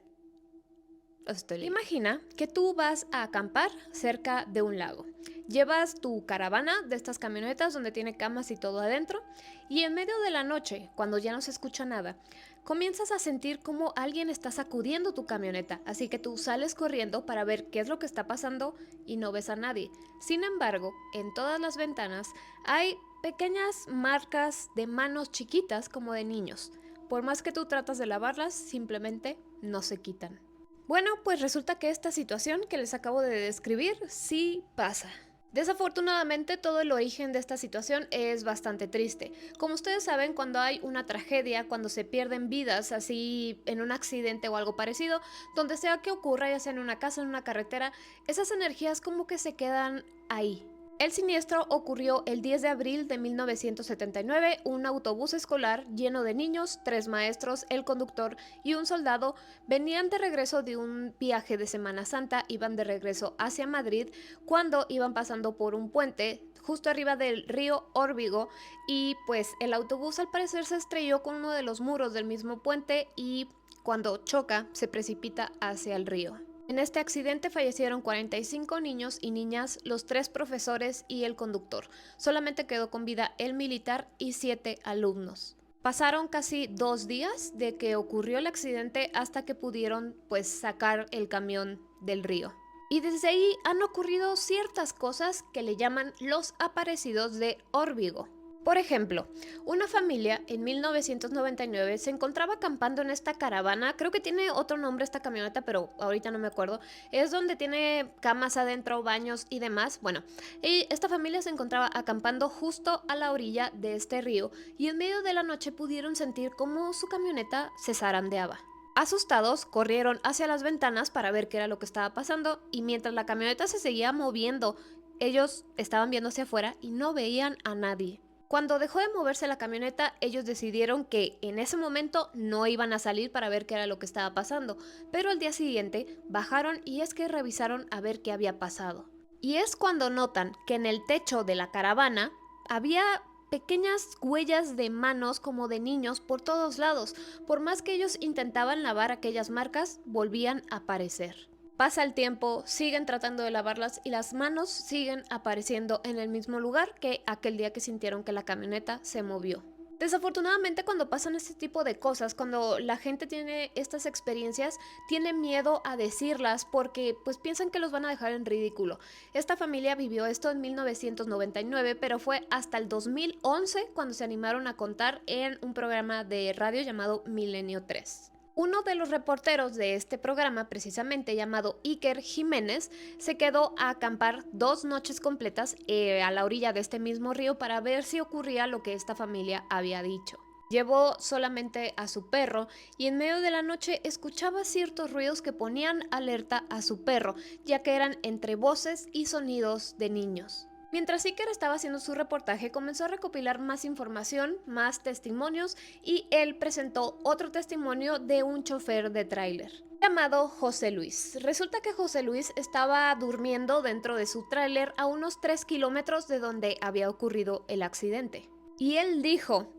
Estoy leyendo. Imagina que tú vas a acampar cerca de un lago. Llevas tu caravana de estas camionetas donde tiene camas y todo adentro, y en medio de la noche, cuando ya no se escucha nada, comienzas a sentir como alguien está sacudiendo tu camioneta, así que tú sales corriendo para ver qué es lo que está pasando y no ves a nadie. Sin embargo, en todas las ventanas hay pequeñas marcas de manos chiquitas como de niños. Por más que tú tratas de lavarlas, simplemente no se quitan. Bueno, pues resulta que esta situación que les acabo de describir sí pasa. Desafortunadamente, todo el origen de esta situación es bastante triste. Como ustedes saben, cuando hay una tragedia, cuando se pierden vidas así en un accidente o algo parecido, donde sea que ocurra, ya sea en una casa, en una carretera, esas energías como que se quedan ahí. El siniestro ocurrió el 10 de abril de 1979. Un autobús escolar lleno de niños, 3 maestros, el conductor y un soldado venían de regreso de un viaje de Semana Santa, iban de regreso hacia Madrid cuando iban pasando por un puente justo arriba del río Órbigo, y pues el autobús al parecer se estrelló con uno de los muros del mismo puente y cuando choca se precipita hacia el río. En este accidente fallecieron 45 niños y niñas, los 3 profesores y el conductor. Solamente quedó con vida el militar y 7 alumnos. Pasaron casi 2 días de que ocurrió el accidente hasta que pudieron pues sacar el camión del río. Y desde ahí han ocurrido ciertas cosas que le llaman los aparecidos de Órbigo. Por ejemplo, una familia en 1999 se encontraba acampando en esta caravana, creo que tiene otro nombre esta camioneta, pero ahorita no me acuerdo, es donde tiene camas adentro, baños y demás. Bueno, y esta familia se encontraba acampando justo a la orilla de este río y en medio de la noche pudieron sentir cómo su camioneta se zarandeaba. Asustados, corrieron hacia las ventanas para ver qué era lo que estaba pasando y mientras la camioneta se seguía moviendo, ellos estaban viendo hacia afuera y no veían a nadie. Cuando dejó de moverse la camioneta, ellos decidieron que en ese momento no iban a salir para ver qué era lo que estaba pasando, pero al día siguiente bajaron y es que revisaron a ver qué había pasado. Y es cuando notan que en el techo de la caravana había pequeñas huellas de manos como de niños por todos lados. Por más que ellos intentaban lavar aquellas marcas, volvían a aparecer. Pasa el tiempo, siguen tratando de lavarlas y las manos siguen apareciendo en el mismo lugar que aquel día que sintieron que la camioneta se movió. Desafortunadamente, cuando pasan este tipo de cosas, cuando la gente tiene estas experiencias, tiene miedo a decirlas porque pues piensan que los van a dejar en ridículo. Esta familia vivió esto en 1999, pero fue hasta el 2011 cuando se animaron a contar en un programa de radio llamado Milenio 3. Uno de los reporteros de este programa, precisamente llamado Iker Jiménez, se quedó a acampar 2 noches completas a la orilla de este mismo río para ver si ocurría lo que esta familia había dicho. Llevó solamente a su perro y en medio de la noche escuchaba ciertos ruidos que ponían alerta a su perro, ya que eran entre voces y sonidos de niños. Mientras Iker estaba haciendo su reportaje, comenzó a recopilar más información, más testimonios, y él presentó otro testimonio de un chofer de tráiler llamado José Luis. Resulta que José Luis estaba durmiendo dentro de su tráiler a unos 3 kilómetros de donde había ocurrido el accidente. Y él dijo: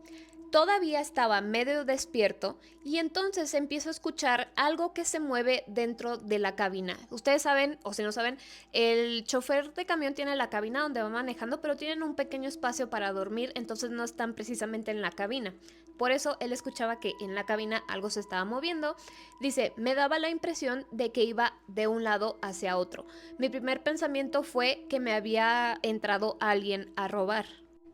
todavía estaba medio despierto y entonces empiezo a escuchar algo que se mueve dentro de la cabina. Ustedes saben, o si no saben, el chofer de camión tiene la cabina donde va manejando, pero tienen un pequeño espacio para dormir, entonces no están precisamente en la cabina. Por eso él escuchaba que en la cabina algo se estaba moviendo. Dice: me daba la impresión de que iba de un lado hacia otro. Mi primer pensamiento fue que me había entrado alguien a robar.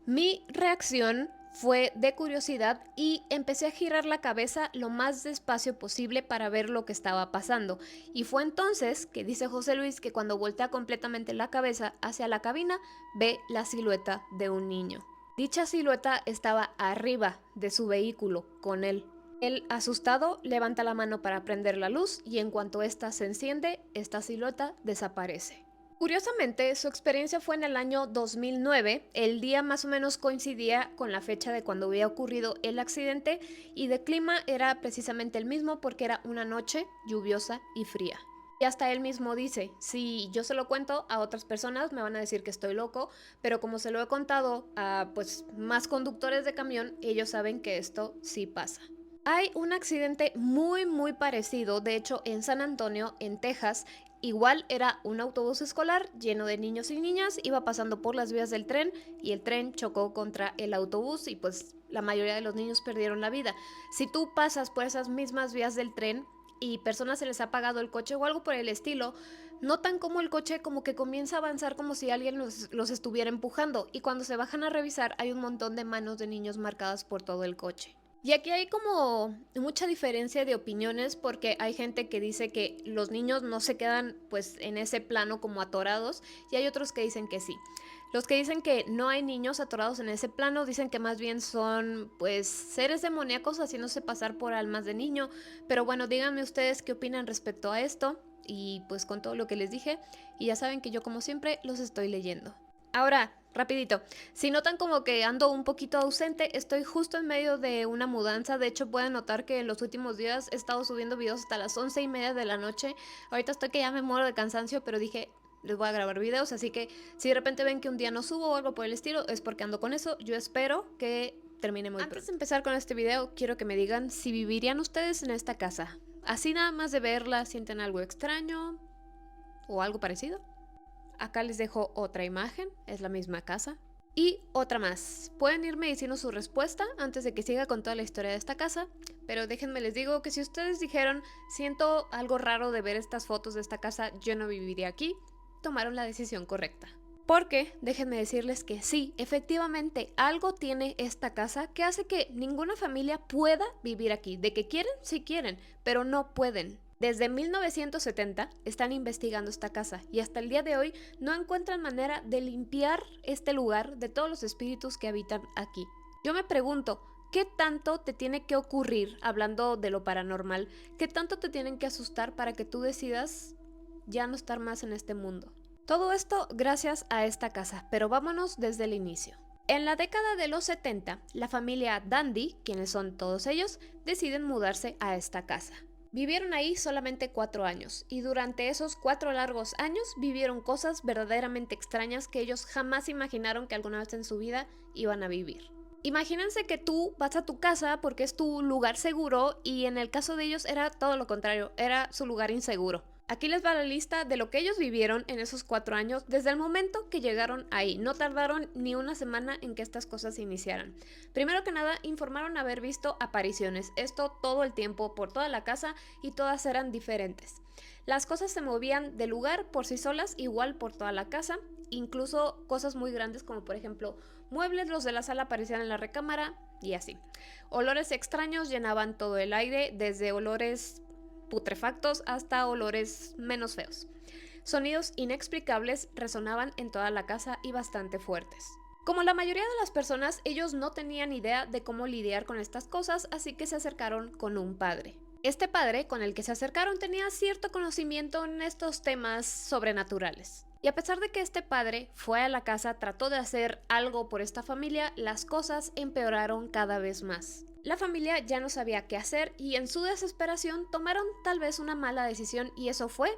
Mi reacción fue de curiosidad y empecé a girar la cabeza lo más despacio posible para ver lo que estaba pasando. Y fue entonces que dice José Luis que cuando voltea completamente la cabeza hacia la cabina, ve la silueta de un niño. Dicha silueta estaba arriba de su vehículo con él. Él, asustado, levanta la mano para prender la luz y en cuanto ésta se enciende, esta silueta desaparece. Curiosamente, su experiencia fue en el año 2009, el día más o menos coincidía con la fecha de cuando había ocurrido el accidente y de clima era precisamente el mismo porque era una noche lluviosa y fría. Y hasta él mismo dice: si yo se lo cuento a otras personas me van a decir que estoy loco, pero como se lo he contado a pues más conductores de camión, ellos saben que esto sí pasa. Hay un accidente muy parecido, de hecho en San Antonio, en Texas. Igual era un autobús escolar lleno de niños y niñas, iba pasando por las vías del tren y el tren chocó contra el autobús y pues la mayoría de los niños perdieron la vida. Si tú pasas por esas mismas vías del tren y personas se les ha apagado el coche o algo por el estilo, notan como el coche como que comienza a avanzar como si alguien los estuviera empujando, y cuando se bajan a revisar hay un montón de manos de niños marcadas por todo el coche. Y aquí hay como mucha diferencia de opiniones, porque hay gente que dice que los niños no se quedan pues en ese plano como atorados, y hay otros que dicen que sí. Los que dicen que no hay niños atorados en ese plano dicen que más bien son pues seres demoníacos haciéndose pasar por almas de niño. Pero bueno, díganme ustedes qué opinan respecto a esto, y pues con todo lo que les dije, y ya saben que yo como siempre los estoy leyendo. Ahora, rapidito, si notan como que ando un poquito ausente, estoy justo en medio de una mudanza. De hecho pueden notar que en los últimos días he estado subiendo videos hasta las 11:30 de la noche. Ahorita estoy que ya me muero de cansancio, pero dije, les voy a grabar videos, así que si de repente ven que un día no subo o algo por el estilo, es porque ando con eso. Yo espero que termine muy pronto. Antes de empezar con este video, quiero que me digan si vivirían ustedes en esta casa. Así nada más de verla, ¿sienten algo extraño o algo parecido? Acá les dejo otra imagen, es la misma casa. Y otra más. Pueden irme diciendo su respuesta antes de que siga con toda la historia de esta casa, pero déjenme les digo que si ustedes dijeron, siento algo raro de ver estas fotos de esta casa, yo no viviría aquí, tomaron la decisión correcta. Porque déjenme decirles que sí, efectivamente algo tiene esta casa que hace que ninguna familia pueda vivir aquí. De que quieren, sí quieren, pero no pueden. Desde 1970 están investigando esta casa y hasta el día de hoy no encuentran manera de limpiar este lugar de todos los espíritus que habitan aquí. Yo me pregunto, ¿qué tanto te tiene que ocurrir, hablando de lo paranormal, qué tanto te tienen que asustar para que tú decidas ya no estar más en este mundo? Todo esto gracias a esta casa, pero vámonos desde el inicio. En la década de los 70, la familia Dandy, quienes son todos ellos, deciden mudarse a esta casa. Vivieron ahí solamente 4 años, y durante esos 4 largos años vivieron cosas verdaderamente extrañas que ellos jamás imaginaron que alguna vez en su vida iban a vivir. Imagínense que tú vas a tu casa porque es tu lugar seguro, y en el caso de ellos era todo lo contrario, era su lugar inseguro. Aquí les va la lista de lo que ellos vivieron en esos 4 años desde el momento que llegaron ahí. No tardaron ni una semana en que estas cosas se iniciaran. Primero que nada, informaron haber visto apariciones. Esto todo el tiempo, por toda la casa, y todas eran diferentes. Las cosas se movían de lugar por sí solas, igual por toda la casa. Incluso cosas muy grandes como por ejemplo muebles, los de la sala aparecían en la recámara y así. Olores extraños llenaban todo el aire, desde olores putrefactos hasta olores menos feos. Sonidos inexplicables resonaban en toda la casa y bastante fuertes. Como la mayoría de las personas, ellos no tenían idea de cómo lidiar con estas cosas, así que se acercaron con un padre. Este padre con el que se acercaron tenía cierto conocimiento en estos temas sobrenaturales. Y a pesar de que este padre fue a la casa, trató de hacer algo por esta familia, las cosas empeoraron cada vez más. La familia ya no sabía qué hacer y en su desesperación tomaron tal vez una mala decisión, y eso fue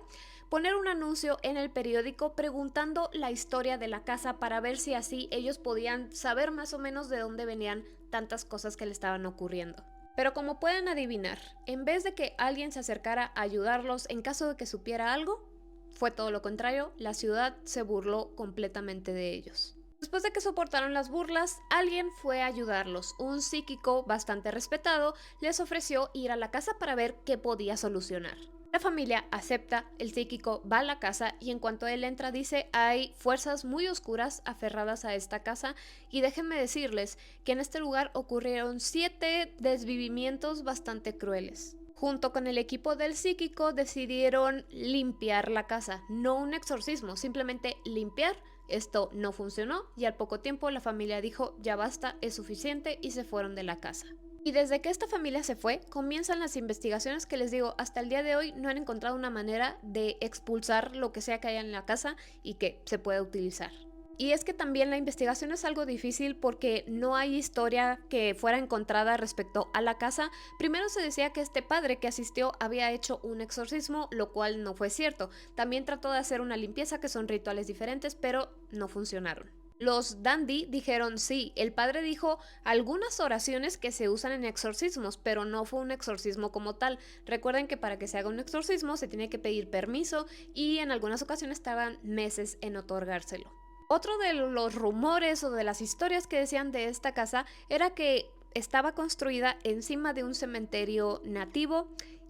poner un anuncio en el periódico preguntando la historia de la casa para ver si así ellos podían saber más o menos de dónde venían tantas cosas que le estaban ocurriendo. Pero como pueden adivinar, en vez de que alguien se acercara a ayudarlos en caso de que supiera algo, fue todo lo contrario, la ciudad se burló completamente de ellos. Después de que soportaron las burlas, alguien fue a ayudarlos. Un psíquico bastante respetado les ofreció ir a la casa para ver qué podía solucionar. La familia acepta, el psíquico va a la casa y en cuanto él entra dice: hay fuerzas muy oscuras aferradas a esta casa, y déjenme decirles que en este lugar ocurrieron 7 desvivimientos bastante crueles. Junto con el equipo del psíquico decidieron limpiar la casa, no un exorcismo, simplemente limpiar. Esto no funcionó y al poco tiempo la familia dijo: ya basta, es suficiente, y se fueron de la casa. Y desde que esta familia se fue, comienzan las investigaciones que les digo, hasta el día de hoy no han encontrado una manera de expulsar lo que sea que haya en la casa y que se pueda utilizar. Y es que también la investigación es algo difícil porque no hay historia que fuera encontrada respecto a la casa. Primero se decía que este padre que asistió había hecho un exorcismo, lo cual no fue cierto. También trató de hacer una limpieza, que son rituales diferentes, pero no funcionaron. Los dandy dijeron sí, el padre dijo algunas oraciones que se usan en exorcismos, pero no fue un exorcismo como tal. Recuerden que para que se haga un exorcismo se tiene que pedir permiso y en algunas ocasiones tardan meses en otorgárselo. Otro de los rumores o de las historias que decían de esta casa era que estaba construida encima de un cementerio nativo.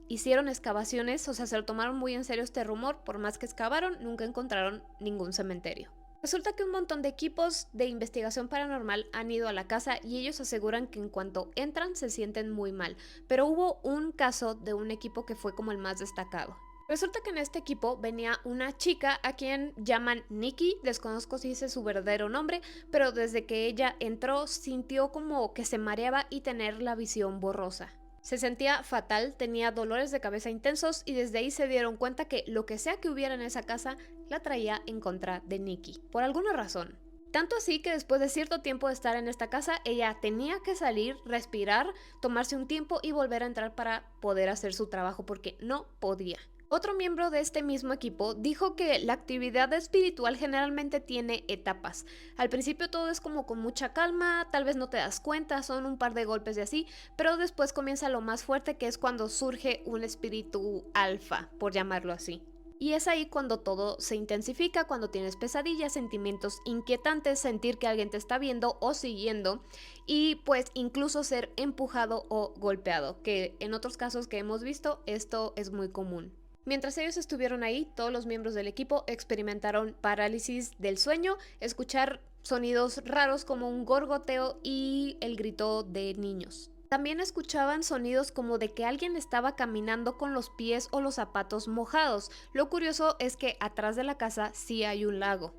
Hicieron excavaciones, o sea, se lo tomaron muy en serio este rumor, por más que excavaron, nunca encontraron ningún cementerio. Resulta que un montón de equipos de investigación paranormal han ido a la casa y ellos aseguran que en cuanto entran se sienten muy mal, pero hubo un caso de un equipo que fue como el más destacado. Resulta que en este equipo venía una chica a quien llaman Nikki, desconozco si ese es su verdadero nombre, pero desde que ella entró sintió como que se mareaba y tener la visión borrosa. Se sentía fatal, tenía dolores de cabeza intensos y desde ahí se dieron cuenta que lo que sea que hubiera en esa casa la traía en contra de Nikki, por alguna razón. Tanto así que después de cierto tiempo de estar en esta casa, ella tenía que salir, respirar, tomarse un tiempo y volver a entrar para poder hacer su trabajo porque no podía. Otro miembro de este mismo equipo dijo que la actividad espiritual generalmente tiene etapas. Al principio todo es como con mucha calma, tal vez no te das cuenta, son un par de golpes y así, pero después comienza lo más fuerte, que es cuando surge un espíritu alfa, por llamarlo así. Y es ahí cuando todo se intensifica, cuando tienes pesadillas, sentimientos inquietantes, sentir que alguien te está viendo o siguiendo y pues incluso ser empujado o golpeado, que en otros casos que hemos visto esto es muy común. Mientras ellos estuvieron ahí, todos los miembros del equipo experimentaron parálisis del sueño, escuchar sonidos raros como un gorgoteo y el grito de niños. También escuchaban sonidos como de que alguien estaba caminando con los pies o los zapatos mojados. Lo curioso es que atrás de la casa sí hay un lago.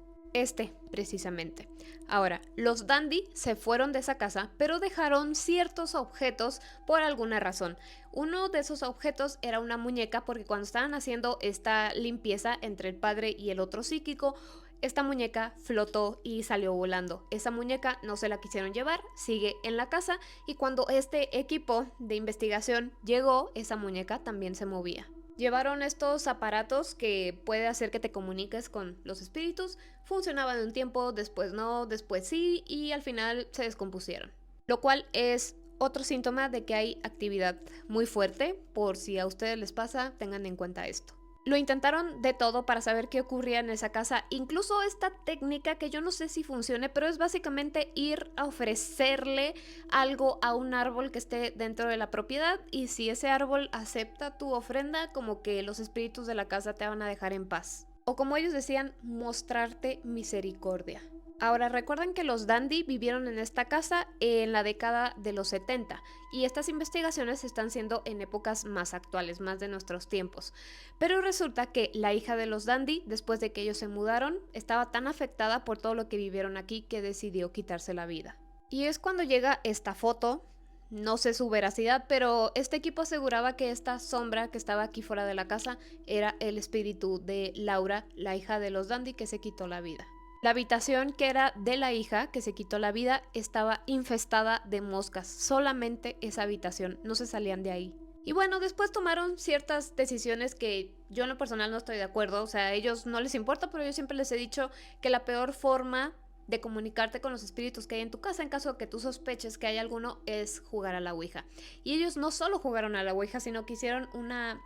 Precisamente. Ahora, los dandy se fueron de esa casa, pero dejaron ciertos objetos por alguna razón. Uno de esos objetos era una muñeca porque cuando estaban haciendo esta limpieza entre el padre y el otro psíquico, esta muñeca flotó y salió volando. Esa muñeca no se la quisieron llevar, sigue en la casa y cuando este equipo de investigación llegó, esa muñeca también se movía. Llevaron estos aparatos que puede hacer que te comuniques con los espíritus, funcionaban un tiempo, después no, después sí y al final se descompusieron. Lo cual es otro síntoma de que hay actividad muy fuerte, por si a ustedes les pasa, tengan en cuenta esto. Lo intentaron de todo para saber qué ocurría en esa casa, incluso esta técnica que yo no sé si funcione, pero es básicamente ir a ofrecerle algo a un árbol que esté dentro de la propiedad y si ese árbol acepta tu ofrenda, como que los espíritus de la casa te van a dejar en paz. O como ellos decían, mostrarte misericordia. Ahora, recuerden que los dandy vivieron en esta casa en la década de los 70 y estas investigaciones están siendo en épocas más actuales, más de nuestros tiempos. Pero resulta que la hija de los dandy, después de que ellos se mudaron, estaba tan afectada por todo lo que vivieron aquí que decidió quitarse la vida. Y es cuando llega esta foto. No sé su veracidad, pero este equipo aseguraba que esta sombra que estaba aquí fuera de la casa era el espíritu de Laura, la hija de los dandy que se quitó la vida. La habitación que era de la hija que se quitó la vida estaba infestada de moscas, solamente esa habitación, no se salían de ahí. Y bueno, después tomaron ciertas decisiones que yo en lo personal no estoy de acuerdo, o sea, a ellos no les importa, pero yo siempre les he dicho que la peor forma de comunicarte con los espíritus que hay en tu casa en caso de que tú sospeches que hay alguno es jugar a la ouija. Y ellos no solo jugaron a la ouija, sino que hicieron una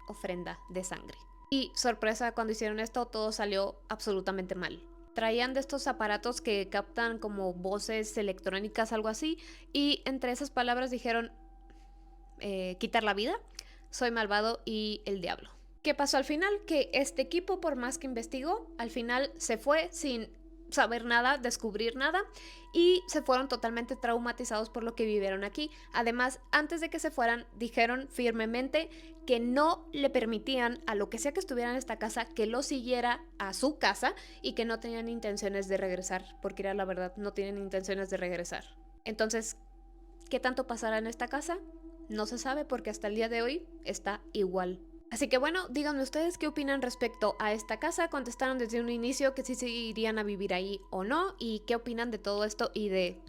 ofrenda de sangre. Y sorpresa, cuando hicieron esto todo salió absolutamente mal. Traían de estos aparatos que captan como voces electrónicas, algo así, y entre esas palabras dijeron quitar la vida, soy malvado y el diablo. ¿Qué pasó al final? Que este equipo, por más que investigó, al final se fue sin saber nada, descubrir nada y se fueron totalmente traumatizados por lo que vivieron aquí. Además, antes de que se fueran, dijeron firmemente que no le permitían a lo que sea que estuviera en esta casa que lo siguiera a su casa y que no tenían intenciones de regresar, porque era la verdad, no tienen intenciones de regresar. Entonces, ¿qué tanto pasará en esta casa? No se sabe porque hasta el día de hoy está igual. Así que bueno, díganme ustedes qué opinan respecto a esta casa. Contestaron desde un inicio que sí se irían a vivir ahí o no. Y qué opinan de todo esto y de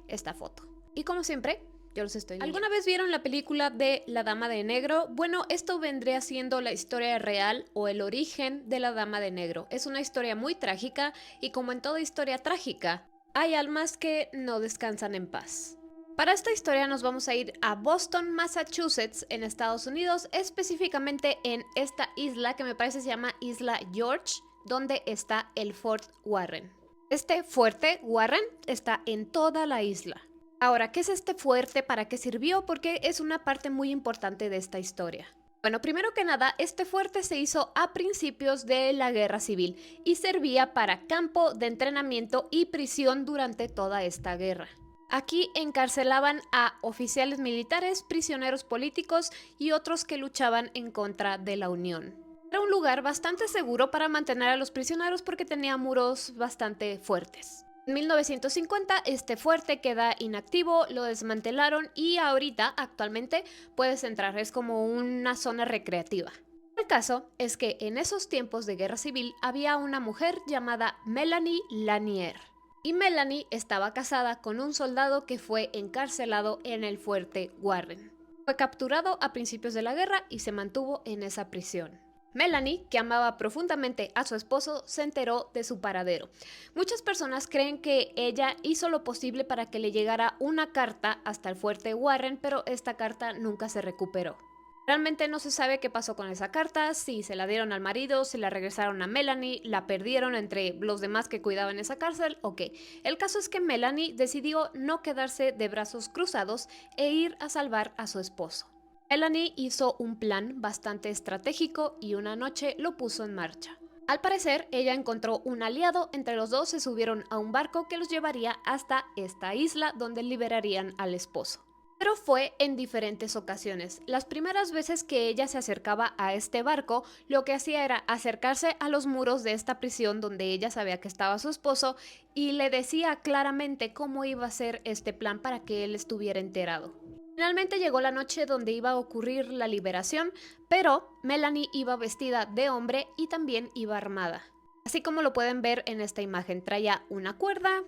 esta foto. Y como siempre, yo los estoy leyendo. ¿Alguna vez vieron la película de La Dama de Negro? Bueno, esto vendría siendo la historia real o el origen de la Dama de Negro. Es una historia muy trágica y como en toda historia trágica, hay almas que no descansan en paz. Para esta historia nos vamos a ir a Boston, Massachusetts, en Estados Unidos, específicamente en esta isla que me parece se llama Isla George, donde está el Fort Warren. Este fuerte, Warren, está en toda la isla. Ahora, ¿qué es este fuerte? ¿Para qué sirvió? Porque es una parte muy importante de esta historia. Bueno, primero que nada, este fuerte se hizo a principios de la Guerra Civil y servía para campo de entrenamiento y prisión durante toda esta guerra. Aquí encarcelaban a oficiales militares, prisioneros políticos y otros que luchaban en contra de la Unión. Era un lugar bastante seguro para mantener a los prisioneros porque tenía muros bastante fuertes. En 1950 este fuerte queda inactivo, lo desmantelaron y ahorita, actualmente, puedes entrar, es como una zona recreativa. El caso es que en esos tiempos de guerra civil había una mujer llamada Melanie Lanier. Y Melanie estaba casada con un soldado que fue encarcelado en el fuerte Warren. Fue capturado a principios de la guerra y se mantuvo en esa prisión. Melanie, que amaba profundamente a su esposo, se enteró de su paradero. Muchas personas creen que ella hizo lo posible para que le llegara una carta hasta el fuerte Warren, pero esta carta nunca se recuperó. Realmente no se sabe qué pasó con esa carta, si se la dieron al marido, si la regresaron a Melanie, la perdieron entre los demás que cuidaban esa cárcel o qué. El caso es que Melanie decidió no quedarse de brazos cruzados e ir a salvar a su esposo. Melanie hizo un plan bastante estratégico y una noche lo puso en marcha. Al parecer, ella encontró un aliado, entre los dos se subieron a un barco que los llevaría hasta esta isla donde liberarían al esposo. Pero fue en diferentes ocasiones. Las primeras veces que ella se acercaba a este barco, lo que hacía era acercarse a los muros de esta prisión donde ella sabía que estaba su esposo y le decía claramente cómo iba a ser este plan para que él estuviera enterado. Finalmente llegó la noche donde iba a ocurrir la liberación, pero Melanie iba vestida de hombre y también iba armada. Así como lo pueden ver en esta imagen, traía una cuerda,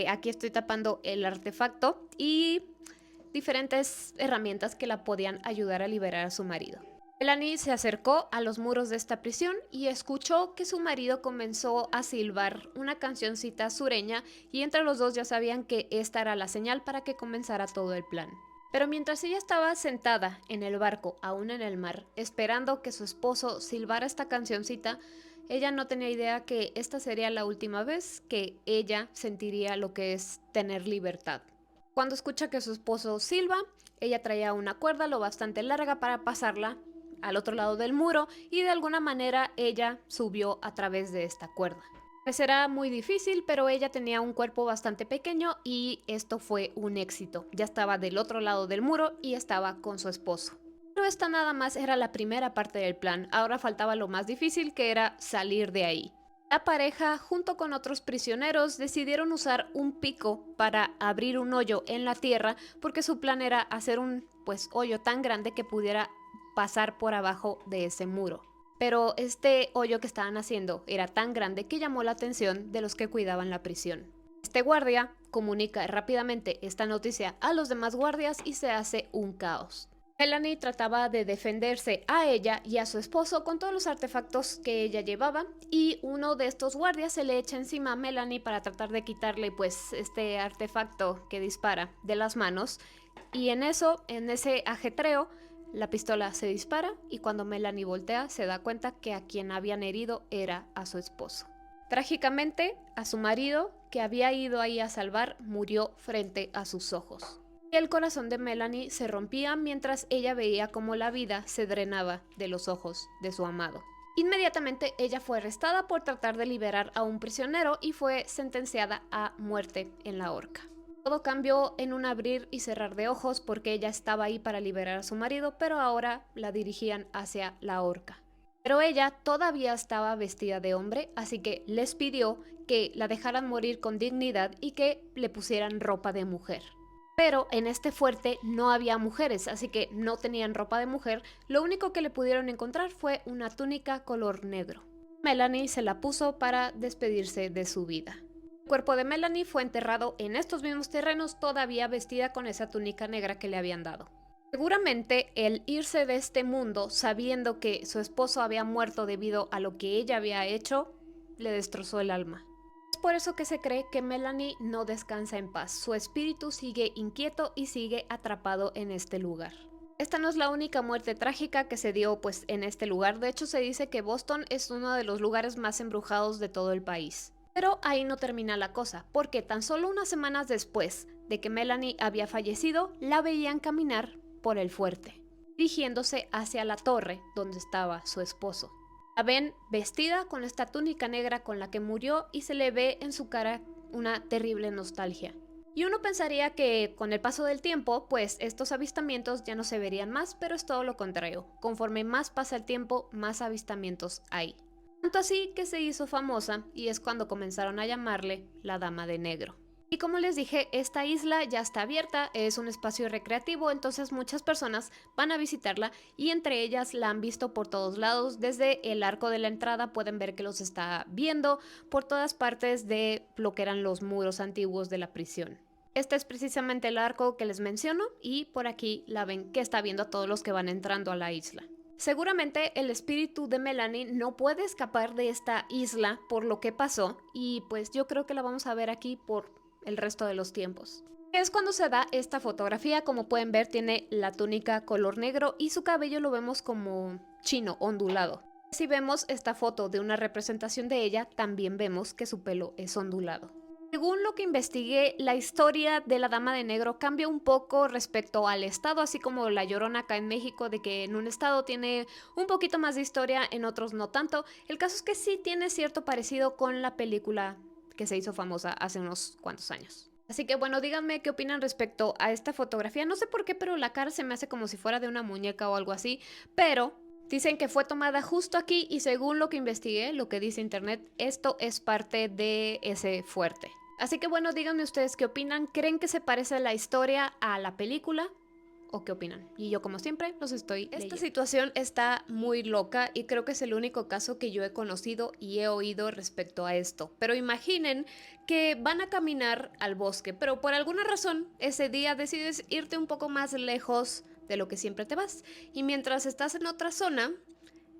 aquí estoy tapando el artefacto y diferentes herramientas que la podían ayudar a liberar a su marido. Melanie se acercó a los muros de esta prisión y escuchó que su marido comenzó a silbar una cancioncita sureña y entre los dos ya sabían que esta era la señal para que comenzara todo el plan. Pero mientras ella estaba sentada en el barco, aún en el mar, esperando que su esposo silbara esta cancioncita, ella no tenía idea que esta sería la última vez que ella sentiría lo que es tener libertad. Cuando escucha que su esposo silba, ella traía una cuerda lo bastante larga para pasarla al otro lado del muro y de alguna manera ella subió a través de esta cuerda. Parecerá muy difícil, pero ella tenía un cuerpo bastante pequeño y esto fue un éxito. Ya estaba del otro lado del muro y estaba con su esposo. Pero esta nada más era la primera parte del plan. Ahora faltaba lo más difícil, que era salir de ahí. La pareja, junto con otros prisioneros, decidieron usar un pico para abrir un hoyo en la tierra porque su plan era hacer un hoyo tan grande que pudiera pasar por abajo de ese muro. Pero este hoyo que estaban haciendo era tan grande que llamó la atención de los que cuidaban la prisión. Este guardia comunica rápidamente esta noticia a los demás guardias y se hace un caos. Melanie trataba de defenderse a ella y a su esposo con todos los artefactos que ella llevaba y uno de estos guardias se le echa encima a Melanie para tratar de quitarle este artefacto que dispara de las manos y en ese ajetreo, la pistola se dispara y cuando Melanie voltea se da cuenta que a quien habían herido era a su esposo. Trágicamente, a su marido, que había ido ahí a salvar, murió frente a sus ojos. El corazón de Melanie se rompía mientras ella veía cómo la vida se drenaba de los ojos de su amado. Inmediatamente ella fue arrestada por tratar de liberar a un prisionero y fue sentenciada a muerte en la horca. Todo cambió en un abrir y cerrar de ojos porque ella estaba ahí para liberar a su marido, pero ahora la dirigían hacia la horca. Pero ella todavía estaba vestida de hombre, así que les pidió que la dejaran morir con dignidad y que le pusieran ropa de mujer. Pero en este fuerte no había mujeres, así que no tenían ropa de mujer, lo único que le pudieron encontrar fue una túnica color negro. Melanie se la puso para despedirse de su vida. El cuerpo de Melanie fue enterrado en estos mismos terrenos, todavía vestida con esa túnica negra que le habían dado. Seguramente el irse de este mundo sabiendo que su esposo había muerto debido a lo que ella había hecho, le destrozó el alma. Es por eso que se cree que Melanie no descansa en paz. Su espíritu sigue inquieto y sigue atrapado en este lugar. Esta no es la única muerte trágica que se dio pues en este lugar. De hecho, se dice que Boston es uno de los lugares más embrujados de todo el país. Pero ahí no termina la cosa, porque tan solo unas semanas después de que Melanie había fallecido, la veían caminar por el fuerte, dirigiéndose hacia la torre donde estaba su esposo. La ven vestida con esta túnica negra con la que murió y se le ve en su cara una terrible nostalgia. Y uno pensaría que con el paso del tiempo, pues estos avistamientos ya no se verían más, pero es todo lo contrario. Conforme más pasa el tiempo, más avistamientos hay. Tanto así que se hizo famosa y es cuando comenzaron a llamarle la Dama de Negro. Y como les dije, esta isla ya está abierta, es un espacio recreativo, entonces muchas personas van a visitarla y entre ellas la han visto por todos lados. Desde el arco de la entrada pueden ver que los está viendo por todas partes de lo que eran los muros antiguos de la prisión. Este es precisamente el arco que les menciono y por aquí la ven que está viendo a todos los que van entrando a la isla. Seguramente el espíritu de Melanie no puede escapar de esta isla por lo que pasó y pues yo creo que la vamos a ver aquí por el resto de los tiempos. Es cuando se da esta fotografía. Como pueden ver, tiene la túnica color negro y su cabello lo vemos como chino, ondulado. Si vemos esta foto de una representación de ella, también vemos que su pelo es ondulado. Según lo que investigué, la historia de la Dama de Negro cambia un poco respecto al estado, así como La Llorona acá en México, de que en un estado tiene un poquito más de historia, en otros no tanto. El caso es que sí tiene cierto parecido con la película que se hizo famosa hace unos cuantos años. Así que bueno, díganme qué opinan respecto a esta fotografía. No sé por qué, pero la cara se me hace como si fuera de una muñeca o algo así, pero dicen que fue tomada justo aquí y según lo que investigué, lo que dice internet, esto es parte de ese fuerte. Así que bueno, díganme ustedes qué opinan. ¿Creen que se parece la historia a la película? ¿O qué opinan? Y yo, como siempre, los estoy leyendo. Esta situación está muy loca y creo que es el único caso que yo he conocido y he oído respecto a esto. Pero imaginen que van a caminar al bosque, pero por alguna razón ese día decides irte un poco más lejos de lo que siempre te vas. Y mientras estás en otra zona,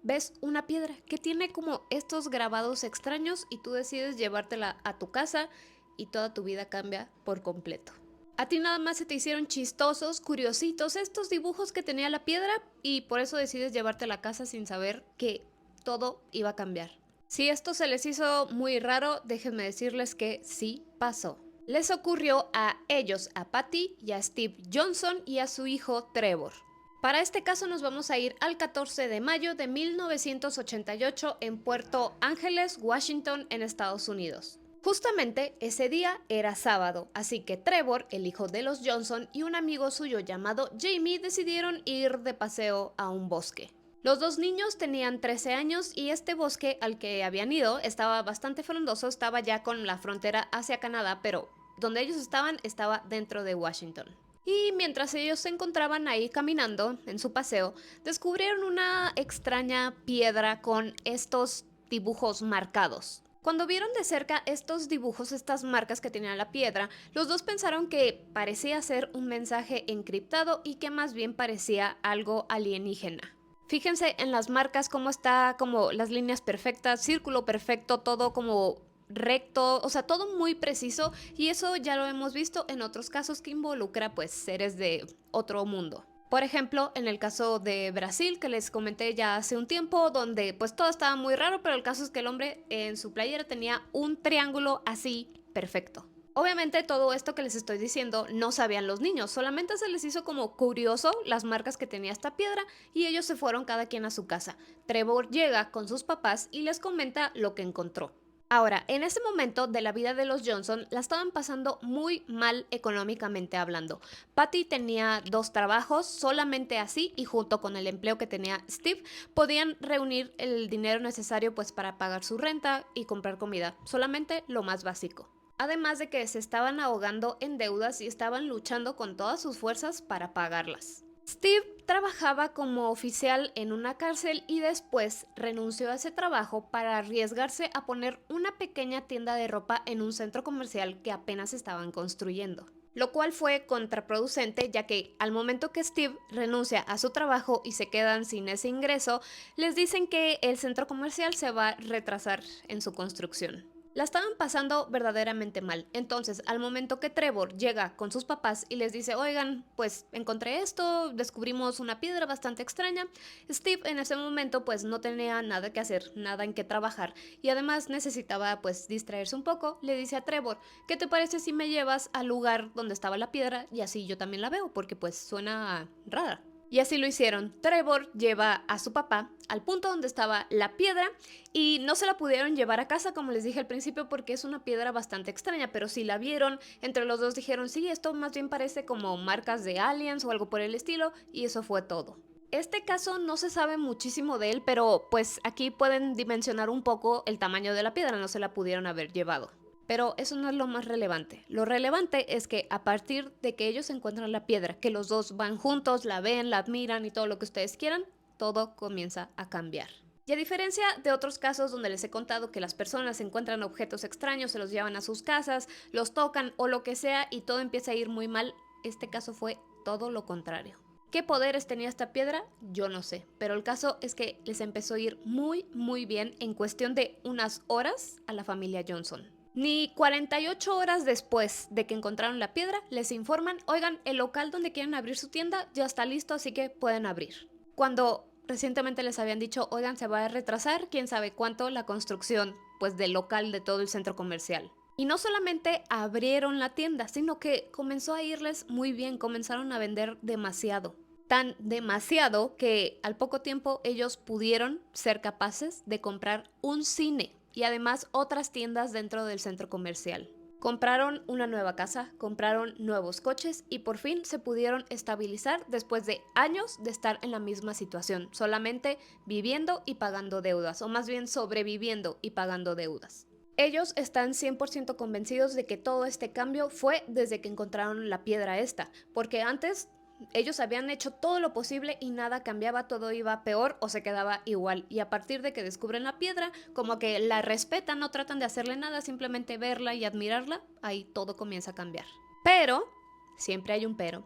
ves una piedra que tiene como estos grabados extraños y tú decides llevártela a tu casa y toda tu vida cambia por completo. A ti nada más se te hicieron chistosos, curiositos estos dibujos que tenía la piedra y por eso decides llevarte a la casa sin saber que todo iba a cambiar. Si esto se les hizo muy raro, déjenme decirles que sí pasó. Les ocurrió a ellos, a Patty y a Steve Johnson y a su hijo Trevor. Para este caso nos vamos a ir al 14 de mayo de 1988 en Puerto Ángeles, Washington, en Estados Unidos. Justamente ese día era sábado, así que Trevor, el hijo de los Johnson, y un amigo suyo llamado Jamie decidieron ir de paseo a un bosque. Los dos niños tenían 13 años y este bosque al que habían ido estaba bastante frondoso, estaba ya con la frontera hacia Canadá, pero donde ellos estaban estaba dentro de Washington. Y mientras ellos se encontraban ahí caminando en su paseo, descubrieron una extraña piedra con estos dibujos marcados. Cuando vieron de cerca estos dibujos, estas marcas que tenía la piedra, los dos pensaron que parecía ser un mensaje encriptado y que más bien parecía algo alienígena. Fíjense en las marcas cómo está, como las líneas perfectas, círculo perfecto, todo como recto, o sea, todo muy preciso y eso ya lo hemos visto en otros casos que involucra pues seres de otro mundo. Por ejemplo, en el caso de Brasil, que les comenté ya hace un tiempo, donde pues todo estaba muy raro, pero el caso es que el hombre en su playera tenía un triángulo así perfecto. Obviamente todo esto que les estoy diciendo no sabían los niños, solamente se les hizo como curioso las marcas que tenía esta piedra y ellos se fueron cada quien a su casa. Trevor llega con sus papás y les comenta lo que encontró. Ahora, en ese momento de la vida de los Johnson la estaban pasando muy mal económicamente hablando. Patty tenía 2 trabajos, solamente así y junto con el empleo que tenía Steve podían reunir el dinero necesario pues para pagar su renta y comprar comida, solamente lo más básico. Además de que se estaban ahogando en deudas y estaban luchando con todas sus fuerzas para pagarlas. Steve trabajaba como oficial en una cárcel y después renunció a ese trabajo para arriesgarse a poner una pequeña tienda de ropa en un centro comercial que apenas estaban construyendo. Lo cual fue contraproducente ya que al momento que Steve renuncia a su trabajo y se quedan sin ese ingreso, les dicen que el centro comercial se va a retrasar en su construcción. La estaban pasando verdaderamente mal. Entonces, al momento que Trevor llega con sus papás y les dice, oigan, pues encontré esto, descubrimos una piedra bastante extraña, Steve en ese momento pues no tenía nada que hacer, nada en qué trabajar y además necesitaba pues distraerse un poco. Le dice a Trevor, ¿qué te parece si me llevas al lugar donde estaba la piedra y así yo también la veo? Porque pues suena rara. Y así lo hicieron. Trevor lleva a su papá al punto donde estaba la piedra y no se la pudieron llevar a casa, como les dije al principio, porque es una piedra bastante extraña, pero si la vieron, entre los dos dijeron, sí, esto más bien parece como marcas de aliens o algo por el estilo, y eso fue todo. Este caso no se sabe muchísimo de él, pero pues aquí pueden dimensionar un poco el tamaño de la piedra, no se la pudieron haber llevado. Pero eso no es lo más relevante. Lo relevante es que a partir de que ellos encuentran la piedra, que los dos van juntos, la ven, la admiran y todo lo que ustedes quieran, todo comienza a cambiar. Y a diferencia de otros casos donde les he contado que las personas encuentran objetos extraños, se los llevan a sus casas, los tocan o lo que sea y todo empieza a ir muy mal, este caso fue todo lo contrario. ¿Qué poderes tenía esta piedra? Yo no sé, pero el caso es que les empezó a ir muy bien en cuestión de unas horas a la familia Johnson. Ni 48 horas después de que encontraron la piedra, les informan, oigan, el local donde quieren abrir su tienda ya está listo, así que pueden abrir. Cuando recientemente les habían dicho, oigan, se va a retrasar, quién sabe cuánto, la construcción, pues, del local de todo el centro comercial. Y no solamente abrieron la tienda, sino que comenzó a irles muy bien, comenzaron a vender demasiado. Tan demasiado que al poco tiempo ellos pudieron ser capaces de comprar un cine y además otras tiendas dentro del centro comercial. Compraron una nueva casa, compraron nuevos coches y por fin se pudieron estabilizar después de años de estar en la misma situación, solamente viviendo y pagando deudas, o más bien sobreviviendo y pagando deudas. Ellos están 100% convencidos de que todo este cambio fue desde que encontraron la piedra esta, porque antes ellos habían hecho todo lo posible y nada cambiaba, todo iba peor o se quedaba igual. Y a partir de que descubren la piedra, como que la respetan, no tratan de hacerle nada, simplemente verla y admirarla, ahí todo comienza a cambiar. Pero, siempre hay un pero.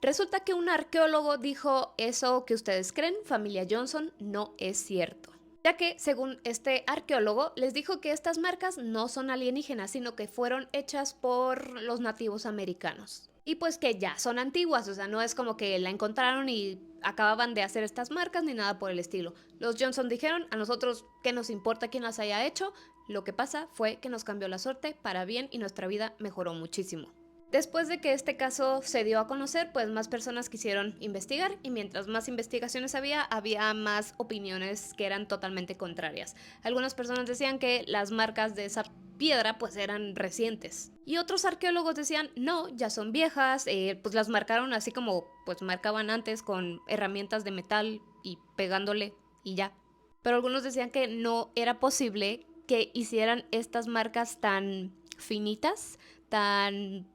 Resulta que un arqueólogo dijo, eso que ustedes creen, familia Johnson, no es cierto. Ya que, según este arqueólogo, les dijo que estas marcas no son alienígenas, sino que fueron hechas por los nativos americanos. Y pues que ya son antiguas, o sea, no es como que la encontraron y acababan de hacer estas marcas ni nada por el estilo. Los Johnson dijeron, a nosotros, ¿qué nos importa quién las haya hecho? Lo que pasa fue que nos cambió la suerte para bien y nuestra vida mejoró muchísimo. Después de que este caso se dio a conocer, pues más personas quisieron investigar y mientras más investigaciones había más opiniones que eran totalmente contrarias. Algunas personas decían que las marcas de esa piedra pues eran recientes y otros arqueólogos decían no, ya son viejas, pues las marcaron así como pues marcaban antes con herramientas de metal y pegándole y ya. Pero algunos decían que no era posible que hicieran estas marcas tan finitas, tan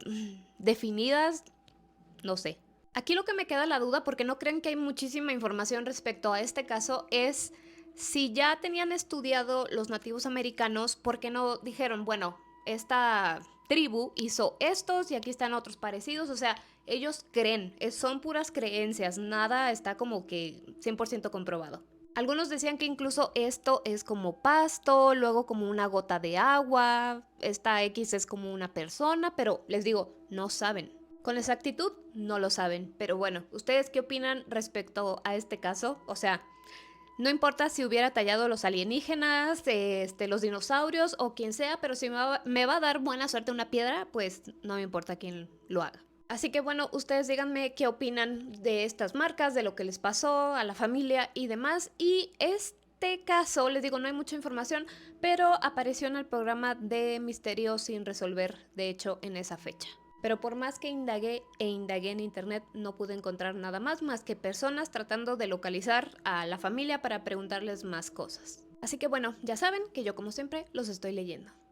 definidas, no sé. Aquí lo que me queda la duda, porque no creen que hay muchísima información respecto a este caso, es si ya tenían estudiado los nativos americanos, ¿por qué no dijeron, bueno, esta tribu hizo estos y aquí están otros parecidos? O sea, ellos creen, son puras creencias, nada está como que 100% comprobado. Algunos decían que incluso esto es como pasto, luego como una gota de agua, esta X es como una persona, pero les digo, no saben. Con exactitud no lo saben, pero bueno, ¿ustedes qué opinan respecto a este caso? O sea, no importa si hubiera tallado los alienígenas, los dinosaurios o quien sea, pero si me va a dar buena suerte una piedra, pues no me importa quién lo haga. Así que bueno, ustedes díganme qué opinan de estas marcas, de lo que les pasó a la familia y demás. Y este caso, les digo, no hay mucha información, pero apareció en el programa de Misterio sin resolver, de hecho, en esa fecha. Pero por más que indagué en internet, no pude encontrar nada más que personas tratando de localizar a la familia para preguntarles más cosas. Así que bueno, ya saben que yo como siempre los estoy leyendo.